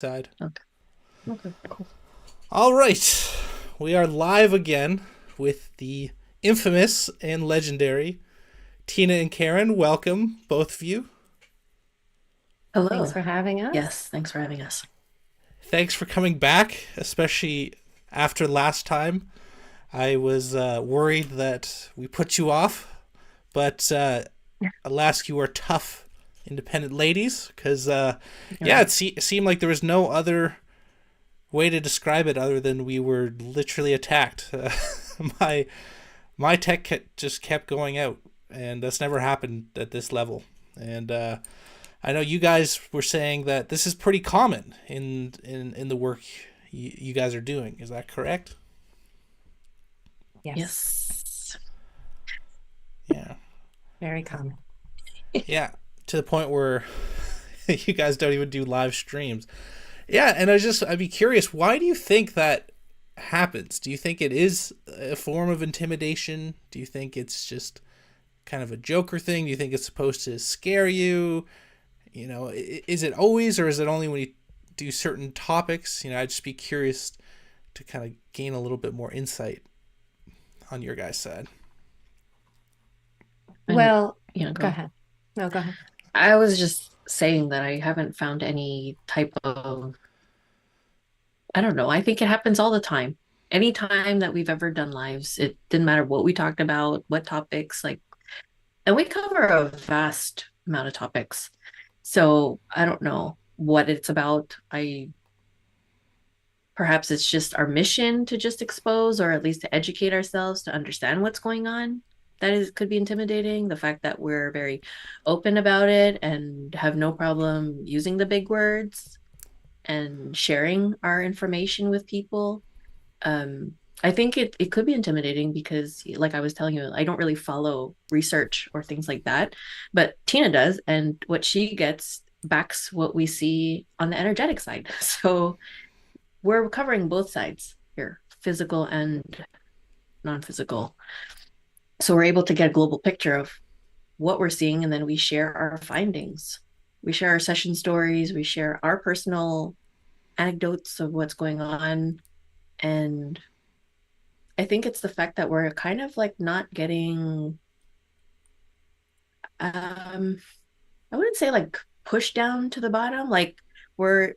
Side. Okay. Okay. Cool. All right, we are live again with the infamous and legendary Tina and Karen. Welcome, both of you. Hello. Thanks for having us. Yes, thanks for having us. Thanks for coming back, especially after last time. I was worried that we put you off, but alas, you are tough, independent ladies. Because yeah, Yeah. it seemed like there was no other way to describe it other than we were literally attacked. My my just kept going out, and that's never happened at this level. And I know you guys were saying that this is pretty common in the work you guys are doing. Is that correct? Yes, Yes. Yeah, very common. yeah. To the point where you guys don't even do live streams. Yeah, and I'd be curious. Why do you think that happens? Do you think it is a form of intimidation? Do you think it's just kind of a Joker thing? Do you think it's supposed to scare you? Is it always, or is it only when you do certain topics? I'd just be curious to kind of gain a little bit more insight on your guys' side. And Well, yeah, go go. ahead. No, go ahead. I was just saying that I haven't found any type of, I don't know. I think it happens all the time. Any time that we've ever done lives, it didn't matter what we talked about, what topics, like, and we cover a vast amount of topics. So I don't know what it's about. Perhaps it's just our mission to just expose or at least to educate ourselves to understand what's going on. That is could be intimidating. The fact that we're very open about it and have no problem using the big words and sharing our information with people. I think it could be intimidating because, like I was telling you, I don't really follow research or things like that, but Tina does, and what she gets backs what we see on the energetic side. So we're covering both sides here, physical and non-physical. So we're able to get a global picture of what we're seeing, and then we share our findings. We share our session stories, we share our personal anecdotes of what's going on. And I think it's the fact that we're kind of like not getting I wouldn't say like pushed down to the bottom. Like we're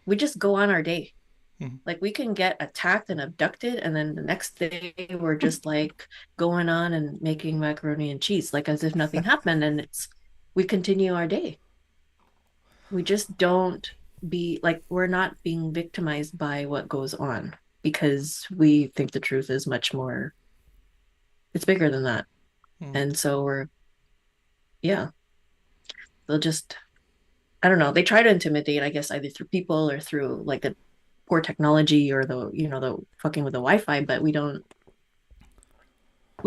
we just go on our day. Mhm. Like we can get attacked and abducted, and then the next day we're just like going on and making macaroni and cheese, like as if nothing happened, and we continue our day. We just don't be like we're not being victimized by what goes on because we think the truth is much more, it's bigger than that. Mhm. And so yeah, they'll just, I don't know, they try to intimidate, I guess, either through people or through like the poor technology or the fucking with the Wi-Fi, but we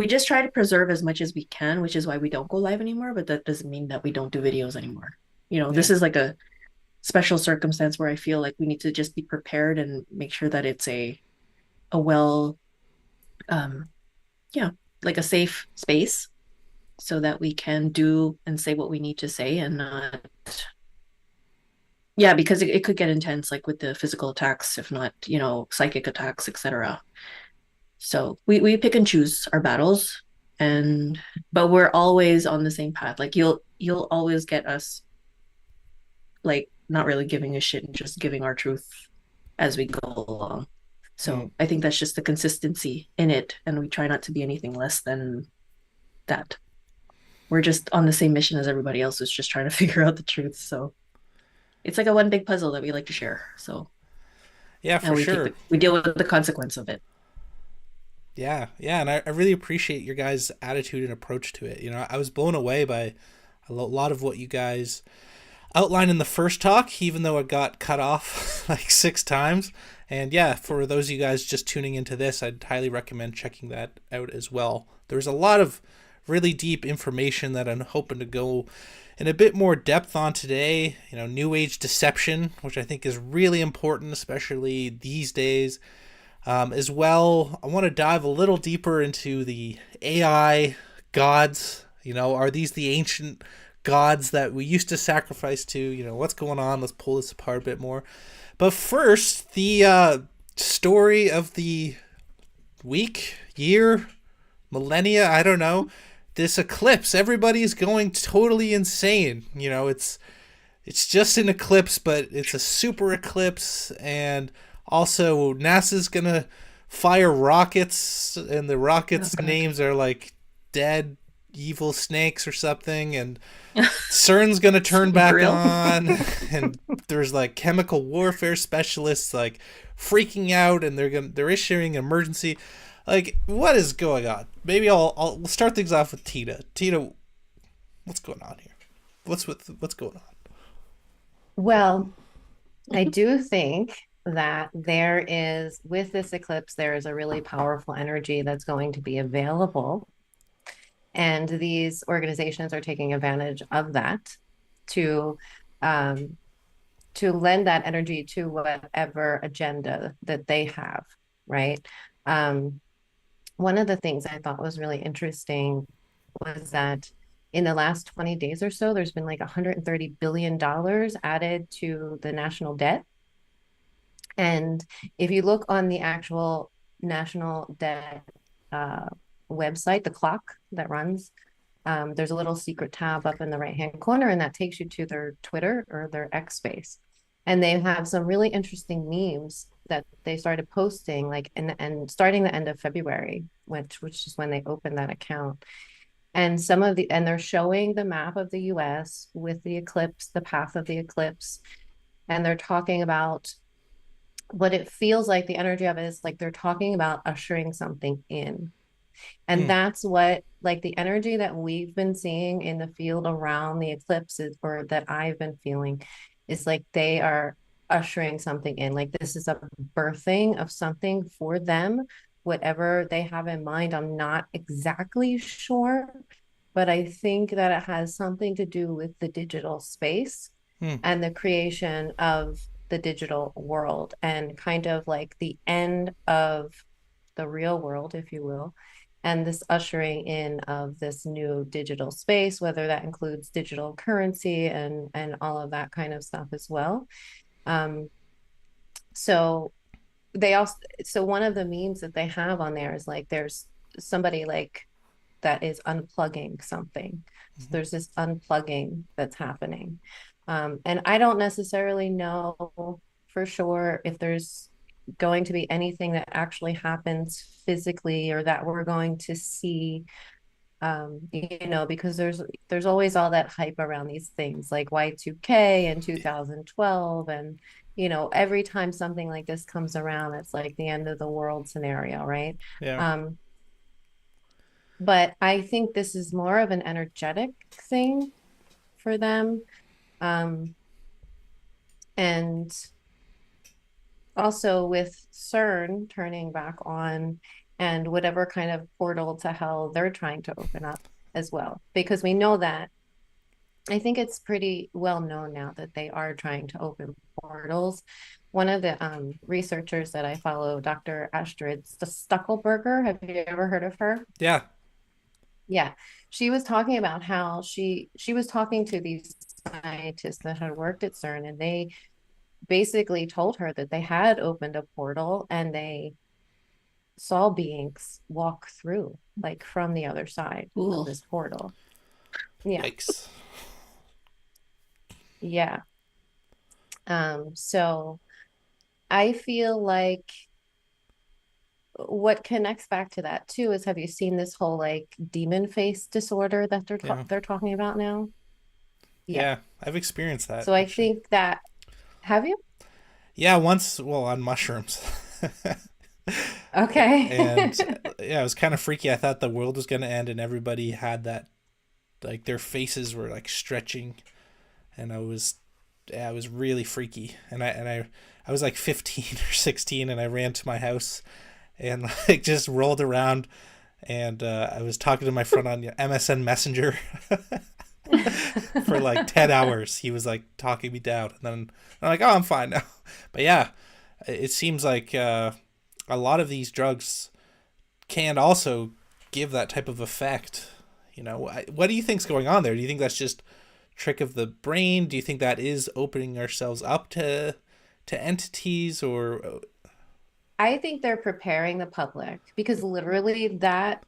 just try to preserve as much as we can, which is why we don't go live anymore, but that doesn't mean that we don't do videos anymore. Yeah. This is like a special circumstance where I feel like we need to just be prepared and make sure that it's a well um yeah, like a safe space so that we can do and say what we need to say and not, yeah, because it could get intense like with the physical attacks, if not, psychic attacks, etc. So we pick and choose our battles, and but we're always on the same path. Like you'll always get us like not really giving a shit and just giving our truth as we go along. Mm. So I think that's just the consistency in it, and we try not to be anything less than that. We're just on the same mission as everybody else is just trying to figure out the truth. So it's like a one big puzzle that we like to share. So Yeah, and for sure. we deal with the consequence of it. Yeah, yeah, and I really appreciate your guys' attitude and approach to it. I was blown away by lot of what you guys outlined in the first talk, even though it got cut off like six times. And yeah, for those of you guys just tuning into this, I'd highly recommend checking that out as well. There's a lot of really deep information that I'm hoping to go in a bit more depth on today. New age deception, which I think is really important, especially these days. As well, I want to dive a little deeper into the AI gods. Are these the ancient gods that we used to sacrifice to? What's going on? Let's pull this apart a bit more. But first, the story of the week, year, millennia, I don't know. This eclipse, everybody's going totally insane. It's just an eclipse, but it's a super eclipse, and also NASA's gonna fire rockets, and the rockets' names are like dead evil snakes or something, and CERN's gonna turn back on, and there's like chemical warfare specialists like freaking out, and they're issuing emergency. Like, what is going on? Maybe we'll start things off with Tina. Tina, what's going on here? What's going on? Well, I do think that with this eclipse, there is a really powerful energy that's going to be available. And these organizations are taking advantage of that to lend that energy to whatever agenda that they have, right? One of the things I thought was really interesting was that in the last 20 days or so, there's been like $130 billion added to the national debt. And if you look on the actual national debt website, the clock that runs, there's a little secret tab up in the right-hand corner, and that takes you to their Twitter or their X space. And they have some really interesting memes that they started posting, like and starting the end of February, which is when they opened that account. And they're showing the map of the US with the eclipse, the path of the eclipse, and they're talking about what it feels like. The energy of it is like they're talking about ushering something in. And that's what, like, the energy that we've been seeing in the field around the eclipses, or that I've been feeling, is like they are ushering something in. Like, this is a birthing of something for them, whatever they have in mind. I'm not exactly sure, but I think that it has something to do with the digital space and the creation of the digital world, and kind of like the end of the real world, if you will, and this ushering in of this new digital space, whether that includes digital currency and all of that kind of stuff as well. So one of the memes that they have on there is like there's somebody like that is unplugging something. So there's this unplugging that's happening. And I don't necessarily know for sure if there's going to be anything that actually happens physically, or that we're going to see, because there's always all that hype around these things like Y2K and 2012, and every time something like this comes around, it's like the end of the world scenario, right? But I think this is more of an energetic thing for them, and also with CERN turning back on, and whatever kind of portal to hell they're trying to open up as well. Because we know that, I think it's pretty well known now that they are trying to open portals. One of the researchers that I follow, Dr. Astrid Stuckelberger, have you ever heard of her? Yeah. Yeah. She was talking about how she was talking to these scientists that had worked at CERN, and they basically told her that they had opened a portal and they saw beings walk through, like from the other side of this portal. Yeah. Yikes. Yeah. So I feel like what connects back to that too is, have you seen this whole like demon face disorder that they're talking about now? Yeah, I've experienced that. So I think that, have you? Yeah, once, well, on mushrooms. Okay. And yeah, it was kind of freaky. I thought the world was going to end, and everybody had that, like, their faces were like stretching, and it was really freaky. And I was like 15 or 16, and I ran to my house and like just rolled around, and I was talking to my friend on MSN Messenger for like 10 hours. He was like talking me down, and then I'm like, oh, I'm fine now. But yeah, it seems like a lot of these drugs can also give that type of effect. What do you think's going on there? Do you think that's just trick of the brain? Do you think that is opening ourselves up to to entities, or I think they're preparing the public because literally that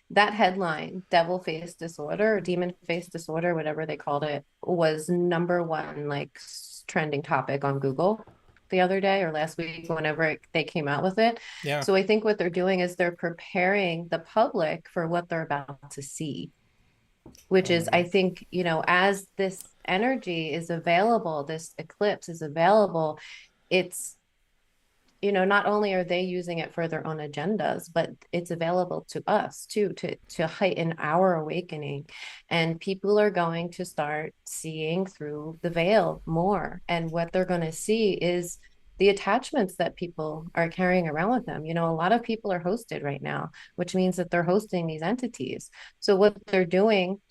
that headline, devil face disorder or demon face disorder, whatever they called it, was number one like trending topic on Google the other day or last week, whenever they came out with it. yeah. So I think what they're doing is they're preparing the public for what they're about to see, which Oh my is, I God. think, as this energy is available, this eclipse is available, it's not only are they using it for their own agendas, but it's available to us too, to heighten our awakening. And people are going to start seeing through the veil more. And what they're going to see is the attachments that people are carrying around with them. A lot of people are hosted right now, which means that they're hosting these entities. So what they're doing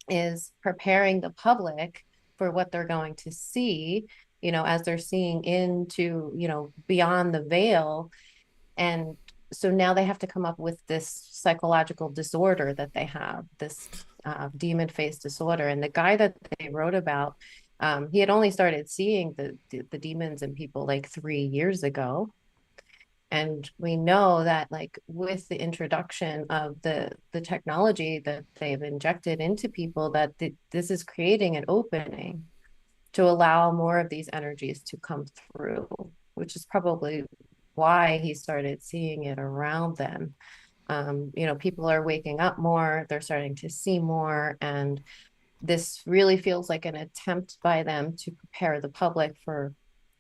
is preparing the public for what they're going to see, as they're seeing into, beyond the veil. And so now they have to come up with this psychological disorder that they have, this demon face disorder. And the guy that they wrote about, he had only started seeing the demons in people like 3 years ago. And we know that like with the introduction of the technology that they've injected into people, that this is creating an opening to allow more of these energies to come through, which is probably why he started seeing it around them. People are waking up more, they're starting to see more, and this really feels like an attempt by them to prepare the public for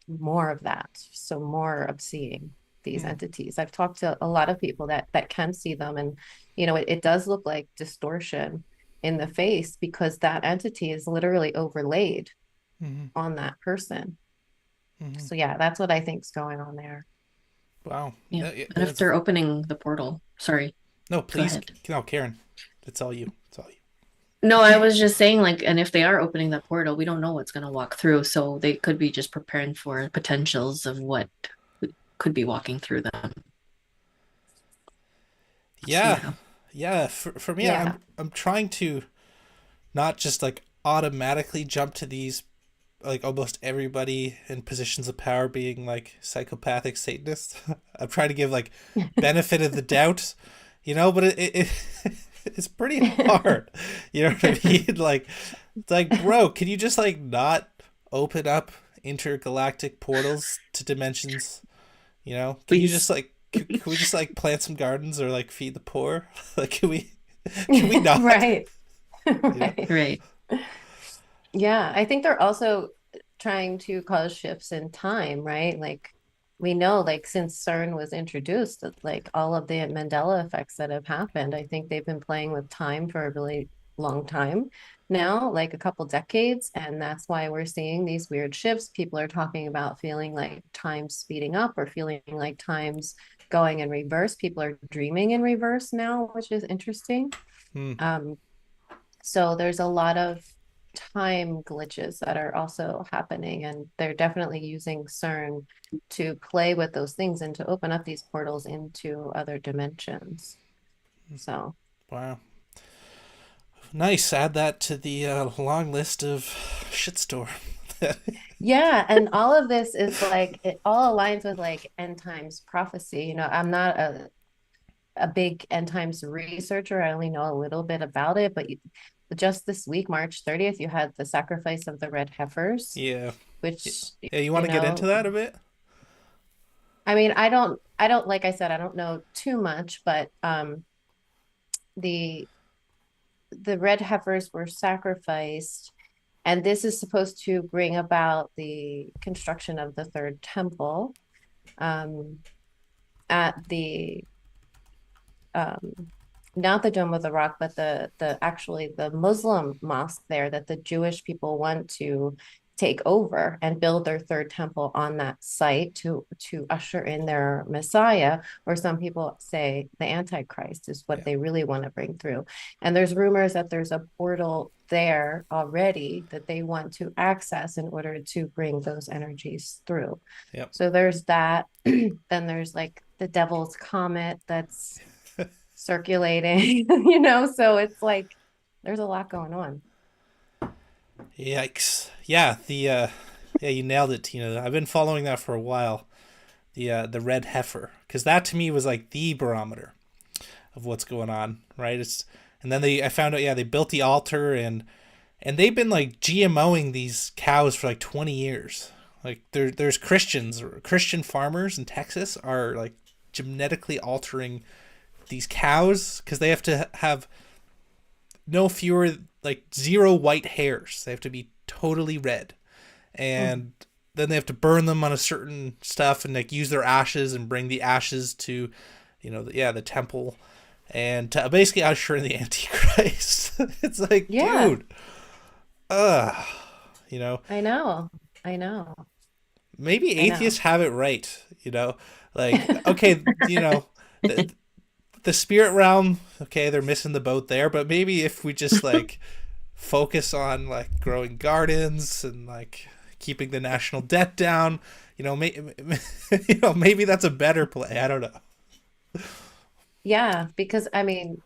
more of that. So more of seeing these entities. I've talked to a lot of people that can see them, and it does look like distortion in the face because that entity is literally overlaid Mm-hmm. on that person. Mm-hmm. So yeah, that's what I think's going on there. Wow. Yeah. Yeah, And if they're opening the portal, sorry, no, go please. ahead. No, Karen. It's all you. It's all you. No, I was just saying, like, and if they are opening that portal, we don't know what's going to walk through. So they could be just preparing for potentials of what could be walking through them. So, Yeah. yeah. Yeah. For me, Yeah. I'm trying to not just like automatically jump to these, like almost everybody in positions of power being like psychopathic Satanists. I'm trying to give like benefit of the doubt, but it it's pretty hard. You know what I mean? Like, it's like, bro, can you just like not open up intergalactic portals to dimensions? Can you just Please. like, can we just like plant some gardens or like feed the poor? Like, can we not? Right. You know? Right. Right. Yeah, I think they're also trying to cause shifts in time, right? Like we know, like since CERN was introduced, that, like all of the Mandela effects that have happened, I think they've been playing with time for a really long time now, like a couple decades, and that's why we're seeing these weird shifts. People are talking about feeling like time's speeding up or feeling like time's going in reverse. People are dreaming in reverse now, which is interesting. Hmm. So there's a lot of time glitches that are also happening, and they're definitely using CERN to play with those things and to open up these portals into other dimensions. So Wow. Nice. Add that to the long list of shitstorm. yeah, and all of this is like it all aligns with like end times prophecy. I'm not a big end times researcher. I only know a little bit about it, but just this week, March 30th, you had the sacrifice of the red heifers, Yeah. which, Yeah. You want to get into that a bit? I mean, I don't, like I said, I don't know too much, but the the red heifers were sacrificed, and this is supposed to bring about the construction of the third temple um, at the not the Dome of the Rock, but the actually the Muslim mosque there that the Jewish people want to take over and build their third temple on that site to usher in their Messiah, or some people say the Antichrist is what Yeah. they really want to bring through. And there's rumors that there's a portal there already that they want to access in order to bring those energies through. Yep. So there's that. Then there's like the Devil's Comet that's circulating, so it's like there's a lot going on. Yikes. Yeah. Yeah, you nailed it, Tina. I've been following that for a while. The red heifer, because that to me was like the barometer of what's going on, right? It's and then I found out, yeah, they built the altar, and they've been like GMOing these cows for like 20 years. Like there's Christian farmers in Texas are like genetically altering these cows because they have to have no fewer, like, zero white hairs. They have to be totally red, and then they have to burn them on a certain stuff and like use their ashes and bring the ashes to, the temple, and to basically usher in the Antichrist. It's like, Yeah. dude, ugh, you know, I know. I know. maybe I know. atheists have it right, like, okay, the, the spirit realm, okay, they're missing the boat there, but maybe if we just like focus on like growing gardens and like keeping the national debt down, maybe that's a better play. I don't know. Yeah, because I mean,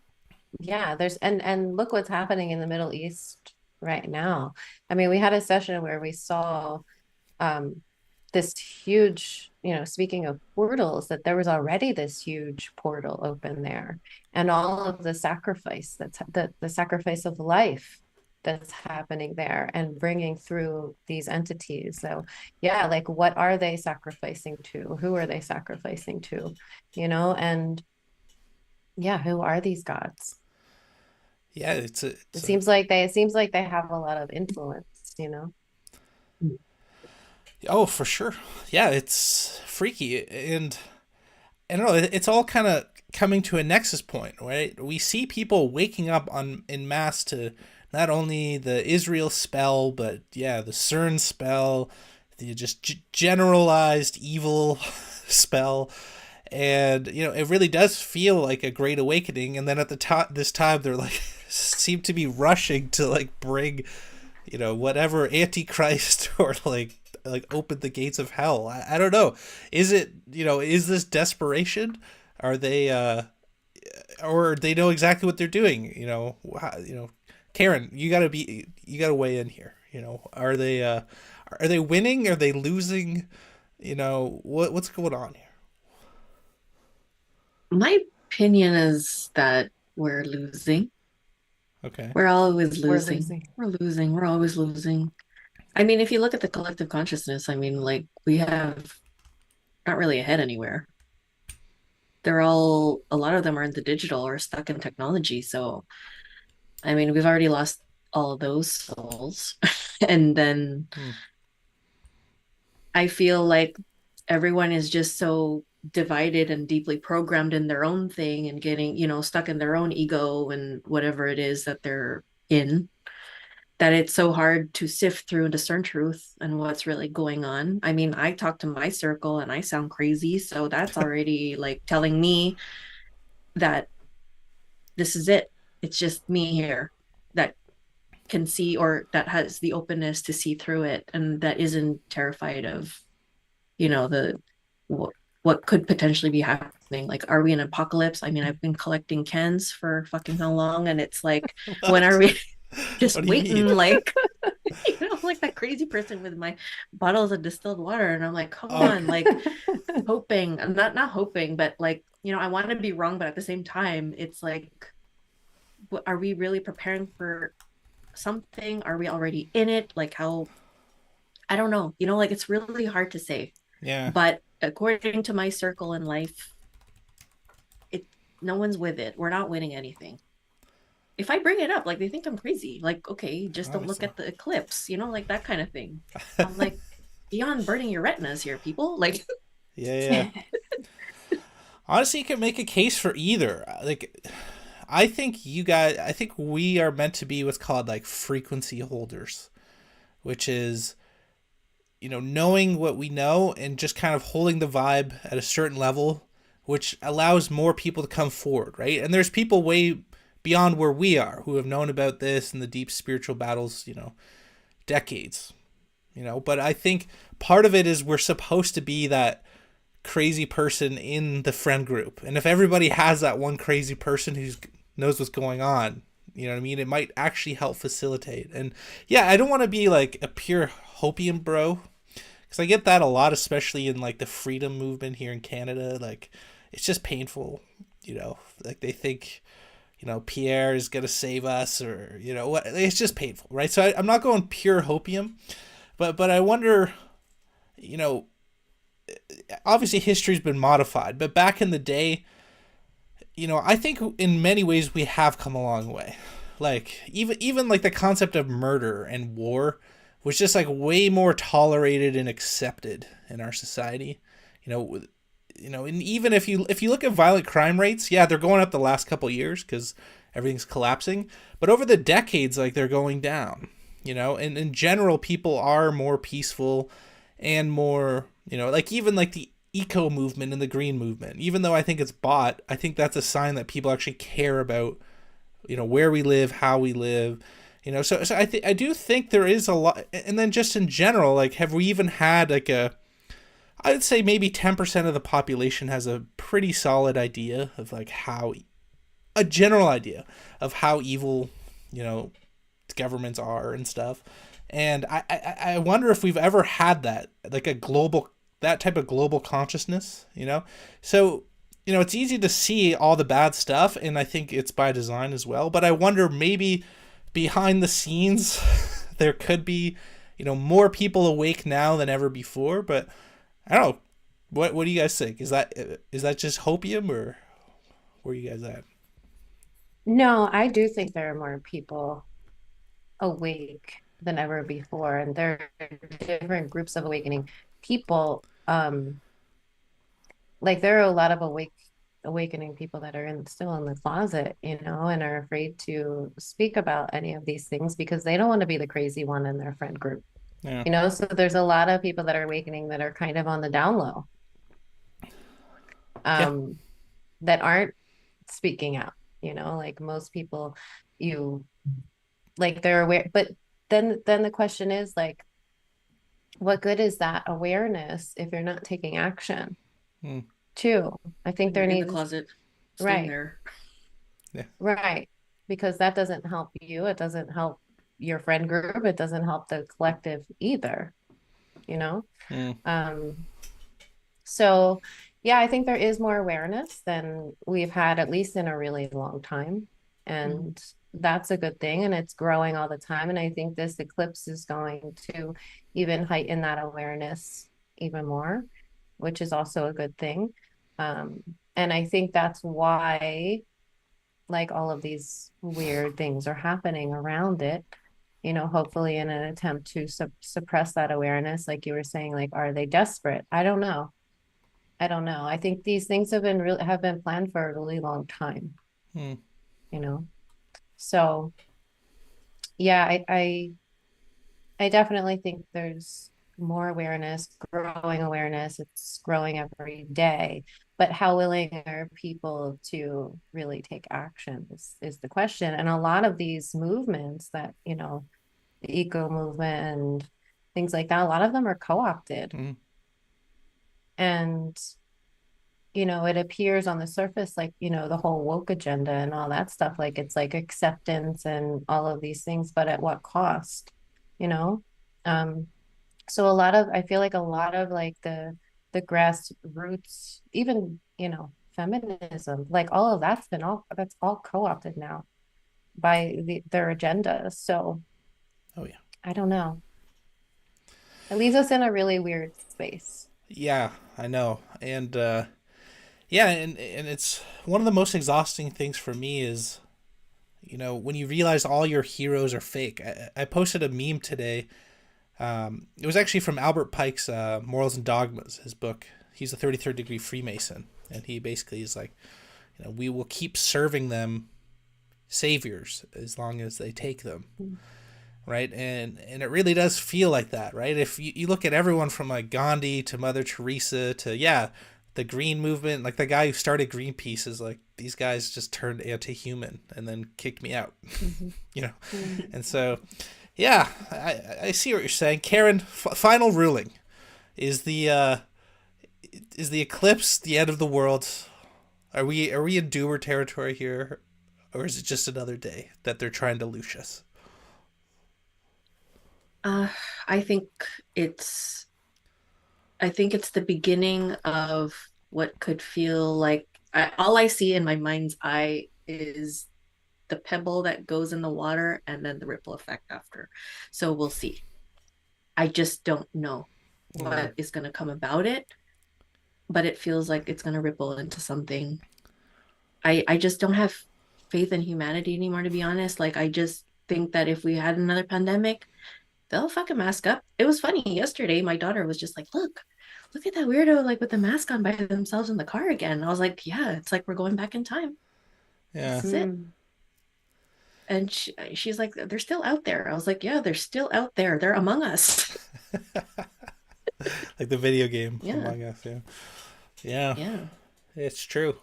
yeah, there's and look what's happening in the Middle East right now. I mean, we had a session where we saw um this huge, speaking of portals, that there was already this huge portal open there, and all of the sacrifice that's the sacrifice of life that's happening there and bringing through these entities. So, yeah, like what are they sacrificing to? Who are they sacrificing to? And yeah, who are these gods? Yeah, It seems like they have a lot of influence. oh, for sure. Yeah, it's freaky, and I don't know. It's all kind of coming to a nexus point, right? We see people waking up on in mass to not only the Israel spell, but yeah, the CERN spell, the just generalized evil spell, and it really does feel like a great awakening. And then at the this time, they're like seem to be rushing to like bring, whatever Antichrist or like open the gates of hell. I don't know. Is it, is this desperation? Are they or they know exactly what they're doing? Karen, you gotta weigh in here. Are they winning? Are they losing? What's going on here? My opinion is that we're losing. Okay. We're always We're losing. losing. We're losing. We're always losing. I mean, if you look at the collective consciousness, I mean, like, we have not really ahead anywhere. A lot of them are in the digital or stuck in technology. So, I mean, we've already lost all of those souls. And then I feel like everyone is just so divided and deeply programmed in their own thing and getting, stuck in their own ego and whatever it is that they're in, that it's so hard to sift through and discern truth and what's really going on. I mean, I talk to my circle and I sound crazy, so that's already like telling me that this is it. It's just me here that can see, or that has the openness to see through it, and that isn't terrified of, the what could potentially be happening. Like, are we in an apocalypse? I mean, I've been collecting cans for fucking how long, and it's like, when are we just What do you waiting? mean? Like, like that crazy person with my bottles of distilled water, and I'm like, come on, like, hoping. I'm not hoping, but like, I want to be wrong, but at the same time, it's like, are we really preparing for something? Are we already in it? Like, how? I don't know. Like, it's really hard to say. Yeah. But according to my circle in life, no one's with it. We're not winning anything. If I bring it up, like, they think I'm crazy. Like, okay, just don't look at the eclipse, like that kind of thing. I'm like, beyond burning your retinas here, people. Like, Yeah. Honestly, you can make a case for either. Like, I think we are meant to be what's called like frequency holders, which is, knowing what we know and just kind of holding the vibe at a certain level, which allows more people to come forward, right? And there's people way beyond where we are who have known about this and the deep spiritual battles, decades, but I think part of it is we're supposed to be that crazy person in the friend group. And if everybody has that one crazy person who knows what's going on, you know what I mean? It might actually help facilitate. And yeah, I don't want to be like a pure hopium bro, because I get that a lot, especially in like the freedom movement here in Canada. Like, it's just painful, like they think, Pierre is gonna save us, or what. It's just painful, right? So I'm not going pure hopium, but I wonder, you know, obviously history's been modified, but back in the day, I think in many ways we have come a long way. Like even like the concept of murder and war was just like way more tolerated and accepted in our society. You know, and even if you look at violent crime rates, yeah, they're going up the last couple years because everything's collapsing. But over the decades, like they're going down. And in general, people are more peaceful and more, like even like the eco movement and the green movement. Even though I think it's bought, I think that's a sign that people actually care about, where we live, how we live. So I do think there is a lot. And then just in general, like, have we even had like I would say maybe 10% of the population has a pretty solid idea of like a general idea of how evil, governments are and stuff. And I wonder if we've ever had that, like that type of global consciousness. So, it's easy to see all the bad stuff, and I think it's by design as well. But I wonder, maybe behind the scenes, there could be, more people awake now than ever before. But I don't know. What do you guys think? Is that just hopium, or where are you guys at? No, I do think there are more people awake than ever before, and there are different groups of awakening people. Like there are a lot of awakening people that are still in the closet, and are afraid to speak about any of these things because they don't want to be the crazy one in their friend group. Yeah. So there's a lot of people that are awakening that are kind of on the down low, Yeah. um, that aren't speaking out, like most people, you like they're aware, but then the question is like, what good is that awareness if you're not taking action Hmm. too? I think there You're in the needs, closet, staying right, there. Yeah. right, because that doesn't help you. It doesn't help your friend group. It doesn't help the collective either, you know? Hmm. Um, so yeah, I think there is more awareness than we've had, at least in a really long time. And that's a good thing. And it's growing all the time. And I think this eclipse is going to even heighten that awareness even more, which is also a good thing. Um, and I think that's why like all of these weird things are happening around it, hopefully in an attempt to suppress that awareness. Like you were saying, like, are they desperate? I don't know. I don't know. I think these things have been planned for a really long time, Hmm. you know. So yeah, I definitely think there's more awareness, growing awareness. It's growing every day. But how willing are people to really take action is the question. And a lot of these movements that, the eco movement and things like that, a lot of them are co-opted. Hmm. And it appears on the surface like, the whole woke agenda and all that stuff, like it's like acceptance and all of these things, but at what cost, you know? Um, so I feel like a lot of like the grassroots, even, feminism, like all of that's all co-opted now by their agendas. So Oh yeah. I don't know. It leaves us in a really weird space. Yeah, I know. And yeah, and it's one of the most exhausting things for me is, when you realize all your heroes are fake. I posted a meme today. It was actually from Albert Pike's Morals and Dogmas, his book. He's a 33rd degree Freemason, and he basically is like, we will keep serving them saviors as long as they take them. Right. And it really does feel like that, right? If you look at everyone from like Gandhi to Mother Teresa to, yeah, the green movement, like the guy who started Greenpeace is like, these guys just turned anti-human and then kicked me out. Mm-hmm. Mm-hmm. And so, yeah, I see what you're saying. Karen, final ruling. Is the eclipse the end of the world? Are we in doomer territory here, or is it just another day that they're trying to loosh us? Uh, I think it's I think it's the beginning of what could feel like all I see in my mind's eye is the pebble that goes in the water and then the ripple effect after. So we'll see. I just don't know Mm. what is going to come about it, but it feels like it's going to ripple into something. I just don't have faith in humanity anymore, to be honest. Like, I just think that if we had another pandemic, they'll fucking mask up. It was funny yesterday. My daughter was just like, look at that weirdo, like with the mask on by themselves in the car again. I was like, yeah, it's like we're going back in time. Yeah. This is it. Mm. And she's like, they're still out there. I was like, yeah, they're still out there. They're among us. Like the video game Yeah. Among Us. Yeah. Yeah. Yeah. It's true.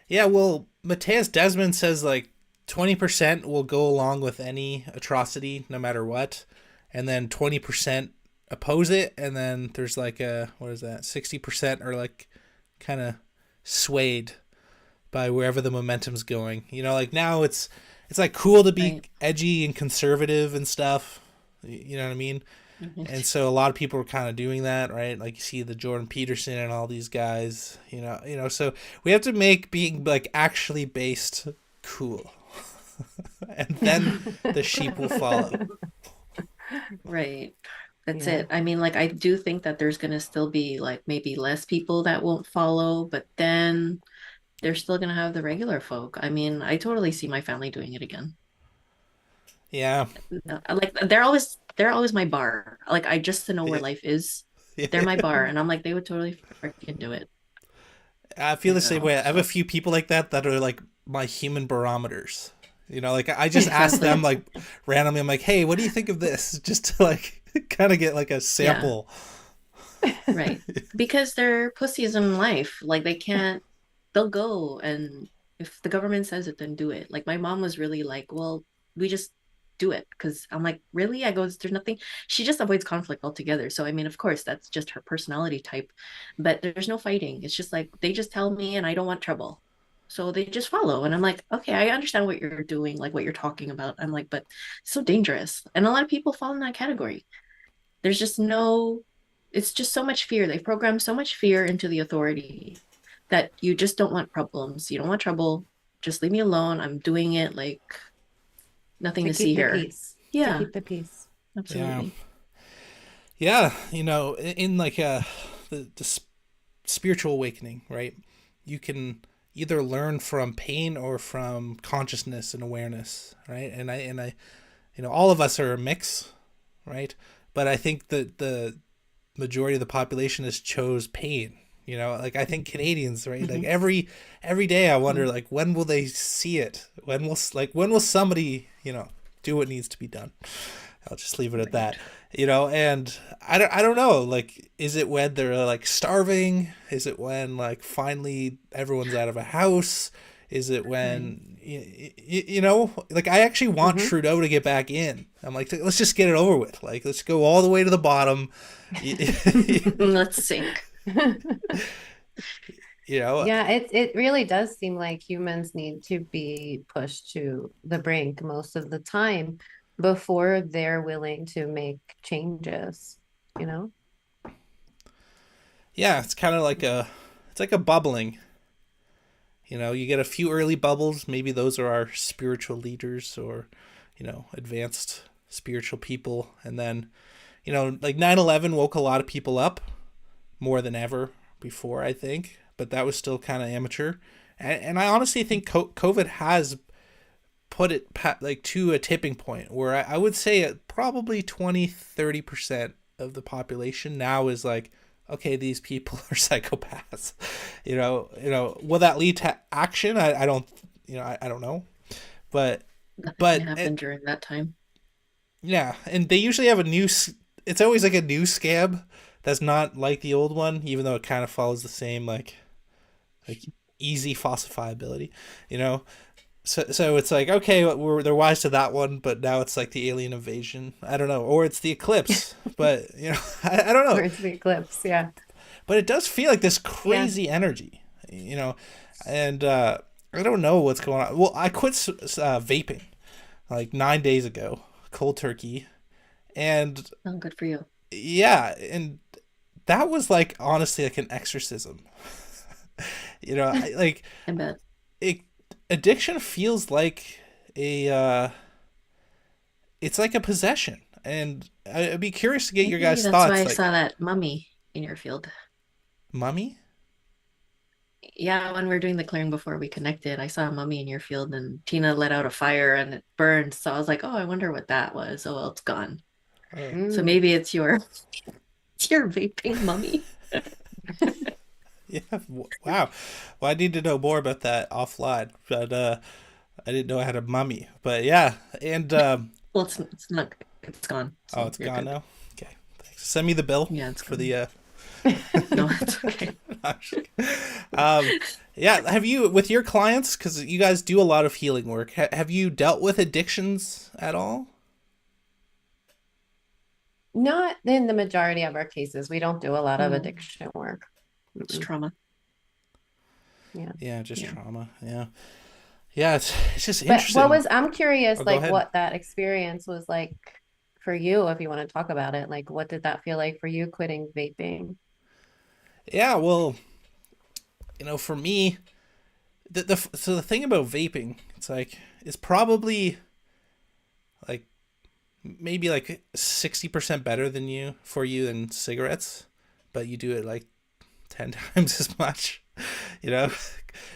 Yeah. Well, Mateus Desmond says like 20% will go along with any atrocity, no matter what, and then 20% oppose it, and then there's like a what is that? 60% are like kind of swayed by wherever the momentum's going. You know, like now it's like cool to be Right. edgy and conservative and stuff. You know what I mean? Mhm. And so a lot of people are kind of doing that, right? Like you see the Jordan Peterson and all these guys, so we have to make being like actually based cool. And then the sheep will follow. Right. That's Yeah. it. I mean, like, I do think that there's going to still be like maybe less people that won't follow, but then they're still going to have the regular folk. I mean, I totally see my family doing it again. Yeah. No, like they're always my bar. Like, I just to know where life is. They're my bar, and I'm like they would totally freaking do it, I feel the same way. I have a So few people like that are like my human barometers. Like I just ask them exactly. like randomly. I'm like, hey, what do you think of this? Just to like kind of get like a Yeah, sample. right. Because they're pussies in life. Like they can't. They'll go, and if the government says it, then do it. Like my mom was really like, well, we just do it because I'm like, really? I go, there's nothing. She just avoids conflict altogether. So I mean, of course, that's just her personality type, but there's no fighting. It's just like they just tell me, and I don't want trouble. So they just follow. And I'm like, okay, I understand what you're doing, like what you're talking about. I'm like, but it's so dangerous. And a lot of people fall in that category. There's just no, it's just so much fear. They've programmed so much fear into the authority that you just don't want problems. You don't want trouble. Just leave me alone. I'm doing it like nothing To to see keep the here. peace. To Yeah, keep the peace. Yeah. absolutely. Yeah. In like the spiritual awakening, right? You can either learn from pain or from consciousness and awareness, right? And I all of us are a mix, right? But I think that the majority of the population has chose pain. Like I think Canadians, right? Like Mm-hmm. every day I wonder like when will they see it? When will somebody, do what needs to be done? I'll just leave it at Right. that. And I don't know, like is it when they're like starving? Is it when like finally everyone's out of a house? Is it Right. when like I actually want Hmm. Trudeau to get back in. I'm like, let's just get it over with. Like, let's go all the way to the bottom. Let's sink. you know, Yeah, it really does seem like humans need to be pushed to the brink most of the time before they're willing to make changes, you know? yeah, it's kind of like it's like a bubbling. You get a few early bubbles. Maybe those are our spiritual leaders or, advanced spiritual people. And then, like 9/11 woke a lot of people up more than ever before, I think. But that was still kind of amateur. And I honestly think COVID has put it like to a tipping point where I would say probably 20-30% of the population now is like, okay, these people are psychopaths. Will that lead to action? I don't, I don't know, but Nothing can but happen during that time. yeah, and they usually have it's always like a new scab that's not like the old one, even though it kind of follows the same like easy falsifiability, you know. So it's like, okay, they're wise to that one, but now it's like the alien invasion. I don't know, or it's the eclipse, but I don't know. Or it's the eclipse, yeah. But it does feel like this Yeah. crazy energy, and I don't know what's going on. Well, I quit vaping like 9 days ago, cold turkey, and Oh, good for you. yeah, and that was like honestly like an exorcism. Like I bet. it, addiction feels like a it's like a possession, and I'd be curious to get your Maybe guys' that's why thoughts. I Like, saw that mummy in your field. mummy? Yeah, when we were doing the clearing before we connected, I saw a mummy in your field and Tina let out a fire and it burned. So I was like, oh, I wonder what that was. Oh, well, it's gone. Oh. So Mm. maybe it's your it's your vaping mummy. Yeah. Wow. Well, I need to know more about that offline, but I didn't know I had a mummy. But yeah, and Well, it's not it's gone. oh, So it's you're gone good. now. Okay, thanks. Send me the bill Yeah, it's for gone. the. No, it's okay. I'm just kidding. um, yeah. Have you with your clients? Because you guys do a lot of healing work. Have you dealt with addictions at all? Not in the majority of our cases. We don't do a lot of Mm, addiction work. it's Mm-mm. trauma. Yeah. Yeah, just Yeah. trauma. Yeah, yeah. It's just But interesting. I'm curious, Oh, go like ahead. what that experience was like for you, if you want to talk about it. Like, what did that feel like for you quitting vaping? Yeah. Well, for me, so the thing about vaping, it's like it's probably like maybe like 60% better than you than cigarettes, but you do it like 10 times as much, you know,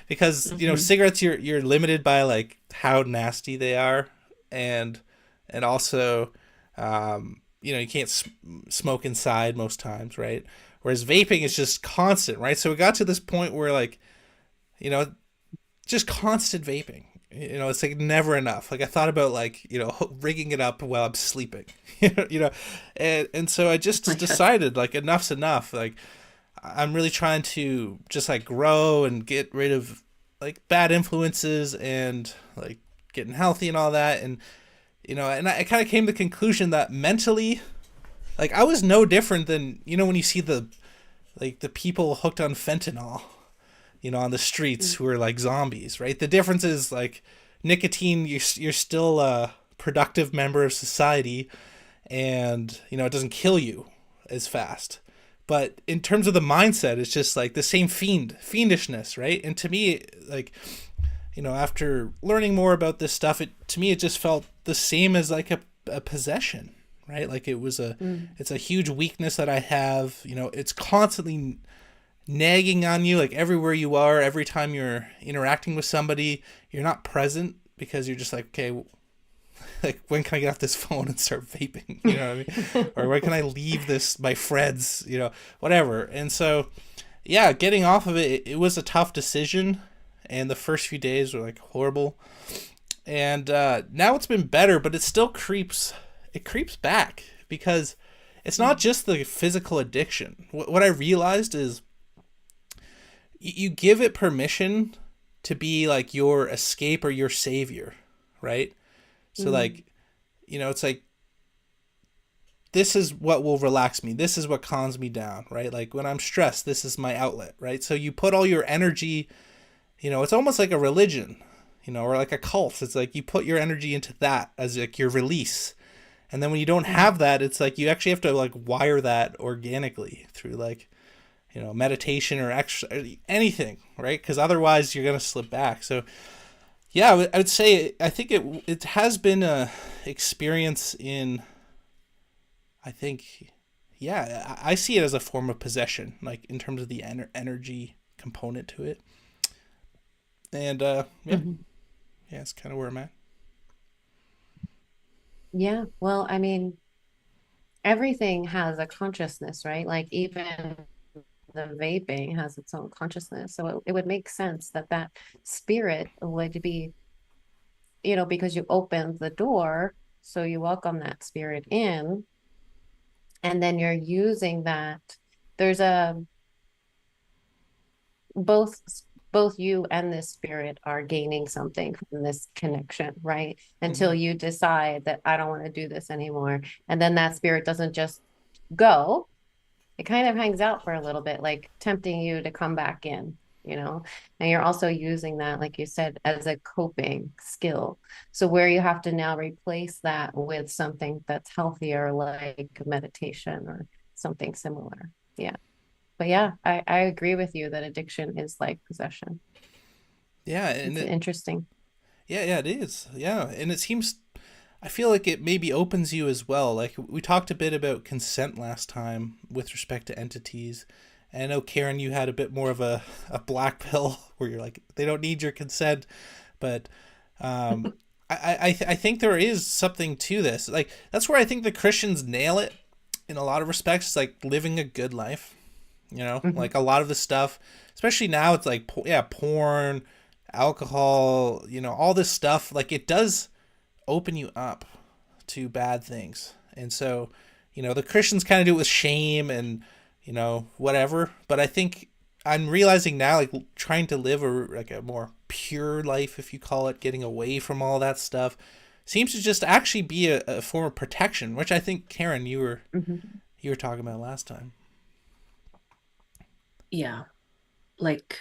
because Hmm. cigarettes you're limited by like how nasty they are, and also you can't smoke inside most times, right? Whereas vaping is just constant, right? So it got to this point where like you know just constant vaping. It's like never enough. Like I thought about like rigging it up while I'm sleeping, and so I Oh my just God. decided like enough's enough. Like I'm really trying to just like grow and get rid of like bad influences and like getting healthy and all that. And and I kind of came to the conclusion that mentally, like I was no different than when you see the people hooked on fentanyl, on the streets Mm. who are like zombies, right? The difference is like nicotine, you're still a productive member of society, and it doesn't kill you as fast. But in terms of the mindset, it's just like the same fiendishness, right? And to me, like after learning more about this stuff, to me it just felt the same as like a possession, right? Like Mm. it's a huge weakness that I have. It's constantly nagging on you, like everywhere you are, every time you're interacting with somebody, you're not present because you're just like, okay, like when can I get off this phone and start vaping? You know what I mean? Or when can I leave this my friends? Whatever. And so, yeah, getting off of it was a tough decision, and the first few days were like horrible. And now it's been better, but it still creeps. It creeps back because it's not Mm. just the physical addiction. What I realized is you give it permission to be like your escape or your savior, right? So Mm. like, it's like this is what will relax me. This is what calms me down, right? Like when I'm stressed, this is my outlet, right? So you put all your energy, it's almost like a religion, or like a cult. It's like you put your energy into that as like your release. And then when you don't Mm. have that, it's like you actually have to like wire that organically through like meditation or extra anything, right? Because otherwise you're gonna slip back. So yeah, I would say I think it has been a experience in, I think, yeah, I see it as a form of possession, like in terms of the energy component to it. And yeah, Mhm. yeah, it's kind of where I'm at. Yeah. Well, I mean, everything has a consciousness, right? Like even the vaping has its own consciousness. So it would make sense that that spirit would be, because you opened the door, so you welcome that spirit in, and then you're using that. There's a both both you and this spirit are gaining something from this connection, right? Mm-hmm. Until you decide that I don't want to do this anymore. And then that spirit doesn't just go, it kind of hangs out for a little bit, like tempting you to come back in, and you're also using that, like you said, as a coping skill. So where you have to now replace that with something that's healthier, like meditation or something similar. Yeah. But yeah, I agree with you that addiction is like possession. Yeah, and It's it, interesting. yeah, it is. Yeah, and it seems, I feel like it maybe opens you as well. Like we talked a bit about consent last time with respect to entities. And I know, Karen, you had a bit more of a black pill where you're like, they don't need your consent. But um, I think there is something to this. Like, that's where I think the Christians nail it in a lot of respects. It's like living a good life. Hmm. Like a lot of the stuff, especially now, it's like, yeah, porn, alcohol, all this stuff. Like, it does open you up to bad things. And so, the Christians kind of do it with shame and, whatever. But I think I'm realizing now, like, trying to live a more pure life, if you call it, getting away from all that stuff, seems to just actually be a form of protection, which I think, Karen, Hmm. you were talking about last time. Yeah. Like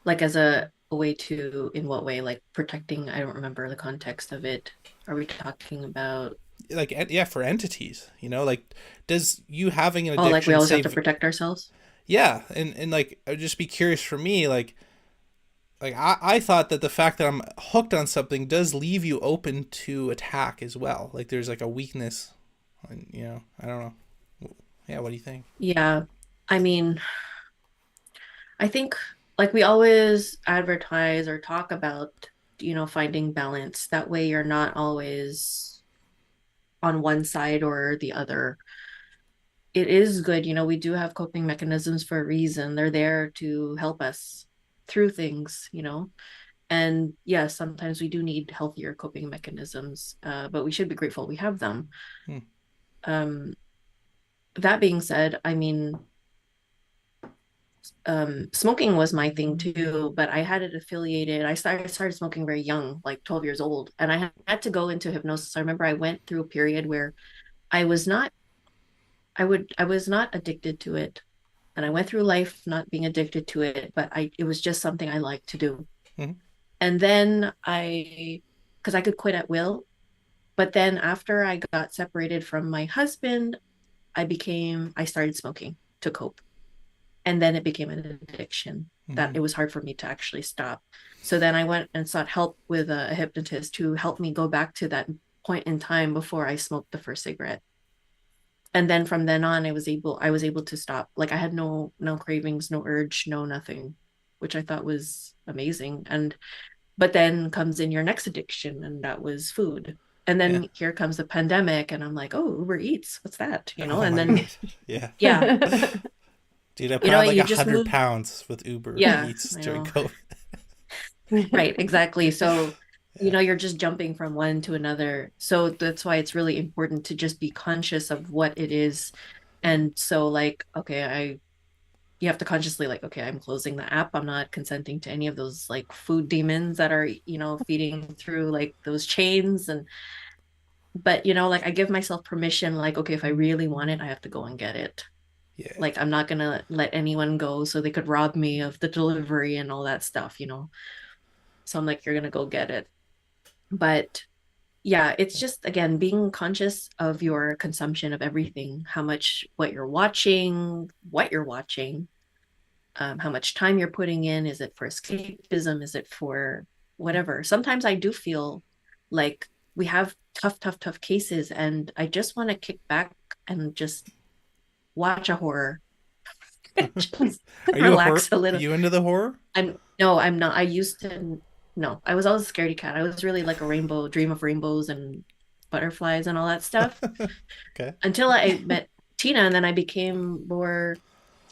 like as a way to, in what way? Like protecting, I don't remember the context of it. Are we talking about, Like, yeah, for entities, like, does you having an oh, like we addiction always have to save? protect ourselves? Yeah, and like, I'd just be curious for me, like I thought that the fact that I'm hooked on something does leave you open to attack as well. Like, there's like a weakness, and I don't know. Yeah, what do you think? Yeah. I mean, I think like we always advertise or talk about, finding balance. That way you're not always on one side or the other. It is good, we do have coping mechanisms for a reason. They're there to help us through things. And yes, sometimes we do need healthier coping mechanisms, but we should be grateful we have them. Hmm. Um, that being said, I mean, smoking was my thing too, but I had it affiliated. I started smoking very young, like 12 years old, and I had to go into hypnosis. I remember I went through a period where I was not, I was not addicted to it, and I went through life not being addicted to it, but it was just something I liked to do. Hmm. And then because I could quit at will, but then after I got separated from my husband, I started smoking to cope. And then it became an addiction that Hmm. it was hard for me to actually stop. So then I went and sought help with a hypnotist to help me go back to that point in time before I smoked the first cigarette. And then from then on, I was able to stop. Like I had no cravings, no urge, no nothing, which I thought was amazing. And but then comes in your next addiction, and that was food. And Yeah. then here comes the pandemic, and I'm like, oh, Uber Eats, what's that? Oh And my then god. Yeah. yeah, Dude, I put on like you a just hundred move. pounds with Uber Yeah, Eats I during know. COVID. Right, exactly. So, Yeah. you're just jumping from one to another. So that's why it's really important to just be conscious of what it is. And so, like, okay, you have to consciously, like, okay, I'm closing the app. I'm not consenting to any of those like food demons that are, feeding through like those chains. But, like, I give myself permission, like, okay, if I really want it, I have to go and get it. Yeah. Like, I'm not gonna let anyone go so they could rob me of the delivery and all that stuff. So I'm like, you're gonna go get it. But yeah, it's just again being conscious of your consumption of everything, what you're watching, how much time you're putting in. Is it for escapism? Is it for whatever? Sometimes I do feel like we have tough cases, and I just want to kick back and just watch a horror, just Are you a horror? relax a Are little. you into the horror? I'm no, I'm not. I used to no, I was always a scaredy cat. I was really like a rainbow, dream of rainbows and butterflies and all that stuff Okay. until I met Tina, and then I became more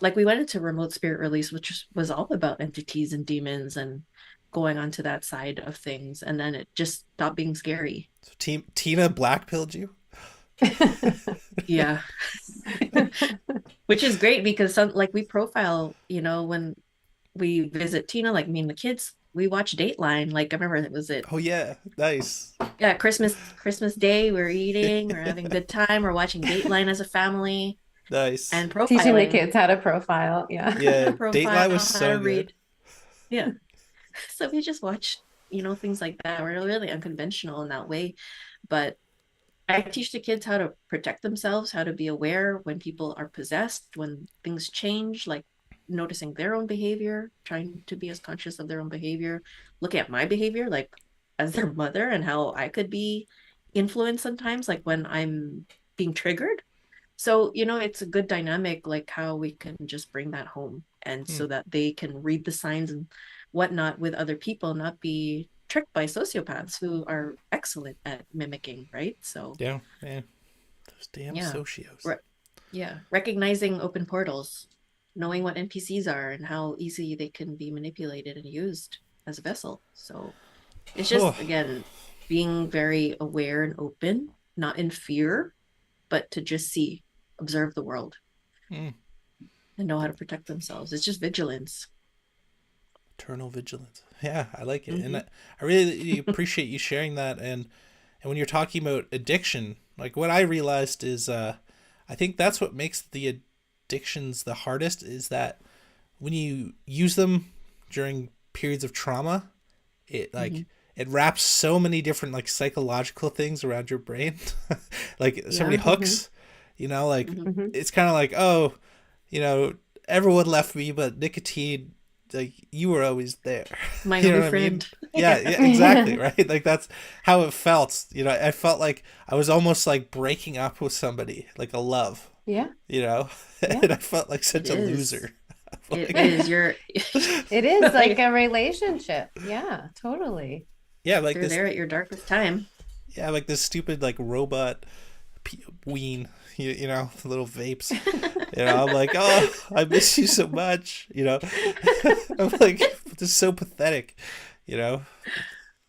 like we went into remote spirit release, which was all about entities and demons and going onto that side of things, and then it just stopped being scary. So Tina black pilled you? Yeah. Which is great because some like we profile, when we visit Tina, like me and the kids, we watch Dateline. Like I remember it was it Oh yeah, nice. yeah, Christmas Day, we're eating, we're having a good time, we're watching Dateline as a family Nice. and Teaching the profiling. kids how to profile. Yeah. Yeah, Profile Dateline was how to so good. read. Yeah. So we just watch, things like that. We're really unconventional in that way. But I teach the kids how to protect themselves, how to be aware when people are possessed, when things change, like noticing their own behavior, trying to be as conscious of their own behavior, looking at my behavior, like as their mother, and how I could be influenced sometimes, like when I'm being triggered. So, it's a good dynamic, like how we can just bring that home, and Hmm. so that they can read the signs and whatnot with other people, not be tricked by sociopaths who are excellent at mimicking, right? So, Yeah, yeah. Those damn yeah. socios. Re- yeah. Recognizing open portals, knowing what NPCs are and how easy they can be manipulated and used as a vessel. So it's Oh, just, again, being very aware and open, not in fear, but to just see, observe the world mm, and know how to protect themselves. It's just vigilance. eternal vigilance. Yeah, I like it, and Mm-hmm. I really appreciate you sharing that. And when you're talking about addiction, like what I realized is, I think that's what makes the addictions the hardest is that when you use them during periods of trauma, it Mm-hmm. like it wraps so many different like psychological things around your brain, like so many Yeah. Mm-hmm. hooks, like Mm-hmm. Mm-hmm. it's kind of like, oh, you know, everyone left me, but nicotine, like you were always there. My You know only what I mean? friend. Yeah, Yeah. yeah, exactly, right? Like that's how it felt. I felt like I was almost like breaking up with somebody, like a love, Yeah, you know? yeah. And I felt like It such a is. loser. It Like, is. You're It is like like a relationship. Yeah, totally. yeah, like you're this, there at your darkest time. yeah, like this stupid like robot ween, the little vapes. I'm like, oh, I miss you so much. I'm like, just so pathetic. You know,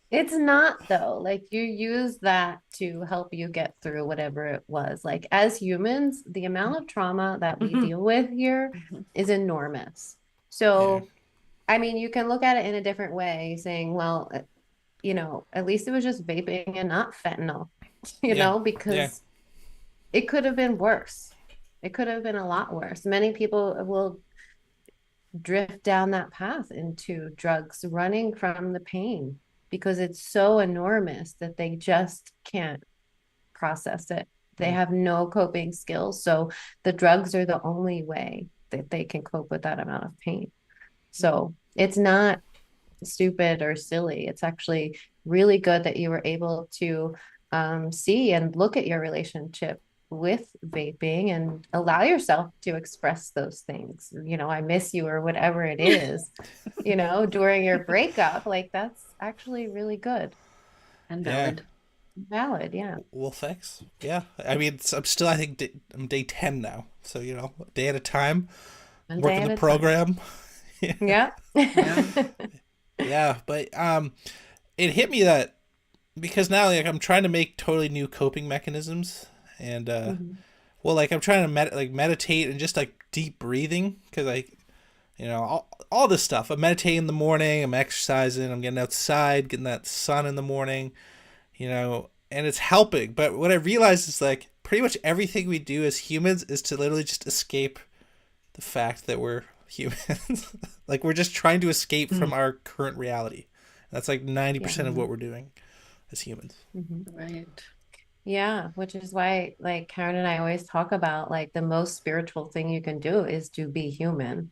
It's not though. Like you use that to help you get through whatever it was. Like as humans, the amount of trauma that we Mhm. deal with here Mhm. is enormous. yeah, So, I mean, you can look at it in a different way, saying, well, at least it was just vaping and not fentanyl, yeah, yeah, because it could have been worse. It could have been a lot worse. Many people will drift down that path into drugs, running from the pain because it's so enormous that they just can't process it. They mm, have no coping skills. So the drugs are the only way that they can cope with that amount of pain. So it's not stupid or silly. It's actually really good that you were able to see and look at your relationship with vaping and allow yourself to express those things. I miss you or whatever it is, during your breakup. Like that's actually really good. And yeah. valid. Valid. Yeah. Well, thanks. Yeah, I mean, I'm still. I think I'm day 10 now. So a day at a time, One day working at the a time. program. Yeah. Yeah. Yeah, but it hit me that because now like I'm trying to make totally new coping mechanisms, and Mhm. well, like I'm trying to meditate and just like deep breathing because all this stuff. I'm meditating in the morning. I'm exercising. I'm getting outside, getting that sun in the morning. And it's helping. But what I realized is like pretty much everything we do as humans is to literally just escape the fact that we're humans. Like we're just trying to escape from Mm. our current reality. That's like Yeah. 90% of what we're doing as humans. Mhm. Right. Yeah, which is why like Karen and I always talk about like the most spiritual thing you can do is to be human,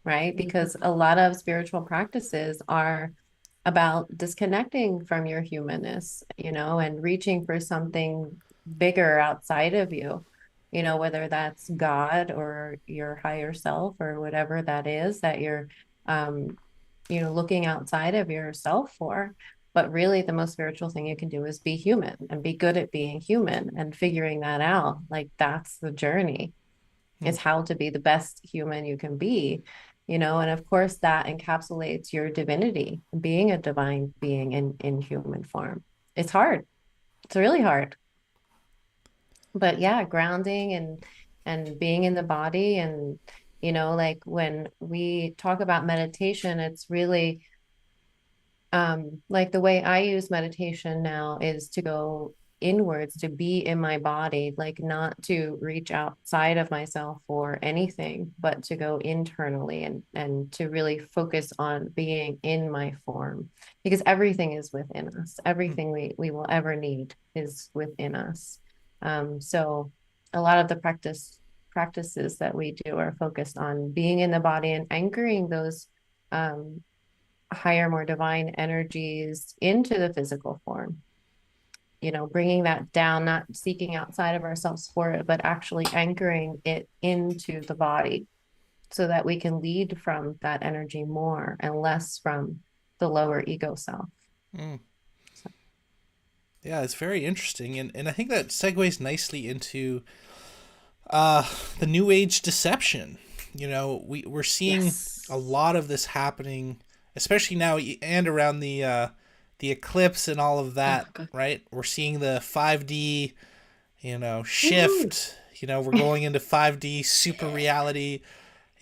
right? Because Mhm. a lot of spiritual practices are about disconnecting from your humanness, and reaching for something bigger outside of you, whether that's God or your higher self or whatever that is that you're um, looking outside of yourself for. But really, the most spiritual thing you can do is be human and be good at being human and figuring that out. Like, that's the journey, Hmm. is how to be the best human you can be, and of course, that encapsulates your divinity, being a divine being in human form. It's hard. It's really hard. But yeah, grounding and being in the body and like when we talk about meditation, it's really like the way I use meditation now is to go inwards, to be in my body, like not to reach outside of myself for anything, but to go internally and to really focus on being in my form, because everything is within us. Everything we will ever need is within us. So a lot of the practices that we do are focused on being in the body and anchoring those higher, more divine energies into the physical form. You know, bringing that down, not seeking outside of ourselves for it, but actually anchoring it into the body so that we can lead from that energy more and less from the lower ego self. Mm. So, Yeah, it's very interesting, and I think that segues nicely into the new age deception. You know, we're seeing a Yes. lot of this happening, especially now and around the eclipse and all of Oh that, God. right? We're seeing the 5D, Woo. shift. We're going into 5D super reality.